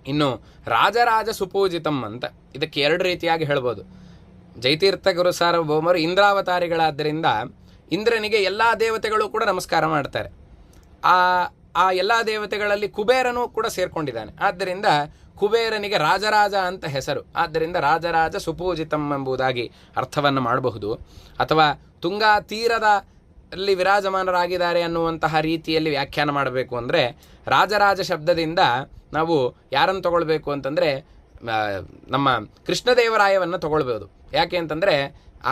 ಇನ್ನು ರಾಜರಾಜ ಸುಪೂಜಿತಂ ಅಂತ, ಇದಕ್ಕೆ ಎರಡು ರೀತಿಯಾಗಿ ಹೇಳ್ಬೋದು. ಜಯತೀರ್ಥ ಗುರು ಸಾರ್ವಭೌಮರು ಇಂದ್ರಾವತಾರಿಗಳಾದ್ದರಿಂದ ಇಂದ್ರನಿಗೆ ಎಲ್ಲ ದೇವತೆಗಳು ಕೂಡ ನಮಸ್ಕಾರ ಮಾಡ್ತಾರೆ. ಆ ಎಲ್ಲ ದೇವತೆಗಳಲ್ಲಿ ಕುಬೇರನೂ ಕೂಡ ಸೇರ್ಕೊಂಡಿದ್ದಾನೆ. ಆದ್ದರಿಂದ ಕುಬೇರನಿಗೆ ರಾಜರಾಜ ಅಂತ ಹೆಸರು. ಆದ್ದರಿಂದ ರಾಜರಾಜ ಸುಪೂಜಿತಂ ಎಂಬುದಾಗಿ ಅರ್ಥವನ್ನು ಮಾಡಬಹುದು. ಅಥವಾ ತುಂಗಾ ತೀರದಲ್ಲಿ ವಿರಾಜಮಾನರಾಗಿದ್ದಾರೆ ಅನ್ನುವಂತಹ ರೀತಿಯಲ್ಲಿ ವ್ಯಾಖ್ಯಾನ ಮಾಡಬೇಕು ಅಂದರೆ ರಾಜರಾಜ ಶಬ್ದದಿಂದ ನಾವು ಯಾರನ್ನು ತಗೊಳ್ಬೇಕು ಅಂತಂದರೆ ನಮ್ಮ ಕೃಷ್ಣದೇವರಾಯವನ್ನು ತಗೊಳ್ಬೋದು. ಯಾಕೆ ಅಂತಂದರೆ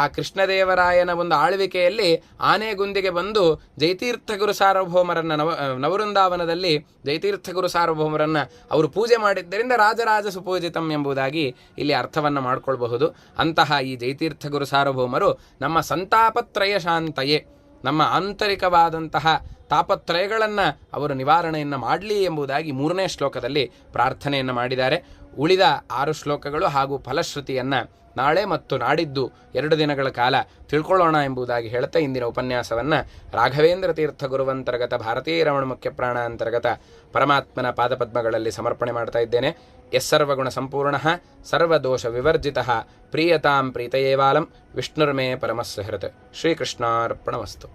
ಆ ಕೃಷ್ಣದೇವರಾಯನ ಒಂದು ಆಳ್ವಿಕೆಯಲ್ಲಿ ಆನೆಗುಂದಿಗೆ ಬಂದು ಜಯತೀರ್ಥ ಗುರು ಸಾರ್ವಭೌಮರನ್ನು ನವವೃಂದಾವನದಲ್ಲಿ ಜಯತೀರ್ಥ ಗುರು ಸಾರ್ವಭೌಮರನ್ನು ಅವರು ಪೂಜೆ ಮಾಡಿದ್ದರಿಂದ ರಾಜರಾಜ ಸುಪೂಜಿತಂ ಎಂಬುದಾಗಿ ಇಲ್ಲಿ ಅರ್ಥವನ್ನು ಮಾಡಿಕೊಳ್ಬಹುದು. ಅಂತಹ ಈ ಜಯತೀರ್ಥ ಗುರು ಸಾರ್ವಭೌಮರು ನಮ್ಮ ಸಂತಾಪತ್ರಯ ಶಾಂತಯೇ, ನಮ್ಮ ಆಂತರಿಕವಾದಂತಹ ತಾಪತ್ರಯಗಳನ್ನು ಅವರು ನಿವಾರಣೆಯನ್ನು ಮಾಡಲಿ ಎಂಬುದಾಗಿ 3ನೇ ಶ್ಲೋಕದಲ್ಲಿ ಪ್ರಾರ್ಥನೆಯನ್ನು ಮಾಡಿದ್ದಾರೆ. ಉಳಿದ 6 ಶ್ಲೋಕಗಳು ಹಾಗೂ ಫಲಶ್ರುತಿಯನ್ನು ನಾಳೆ ಮತ್ತು ನಾಡಿದ್ದು 2 ದಿನಗಳ ಕಾಲ ತಿಳ್ಕೊಳ್ಳೋಣ ಎಂಬುದಾಗಿ ಹೇಳ್ತಾ ಇಂದಿನ ಉಪನ್ಯಾಸವನ್ನು ರಾಘವೇಂದ್ರ ತೀರ್ಥ ಗುರುವಂತರ್ಗತ ಭಾರತೀಯ ರಮಣ ಮುಖ್ಯ ಪ್ರಾಣ ಅಂತರ್ಗತ ಪರಮಾತ್ಮನ ಪಾದಪದ್ಮಗಳಲ್ಲಿ ಸಮರ್ಪಣೆ ಮಾಡ್ತಾ ಇದ್ದೇನೆ. ಯಸ್ಸರ್ವಗುಣ ಸಂಪೂರ್ಣ ಸರ್ವದೋಷ ವಿವರ್ಜಿತ ಪ್ರೀಯತಾಂ ಪ್ರೀತಯೇವಾಲಂ ವಿಷ್ಣುರ್ಮೇ ಪರಮಸ್ಸುಹೃತ್. ಶ್ರೀಕೃಷ್ಣಾರ್ಪಣಮಸ್ತು.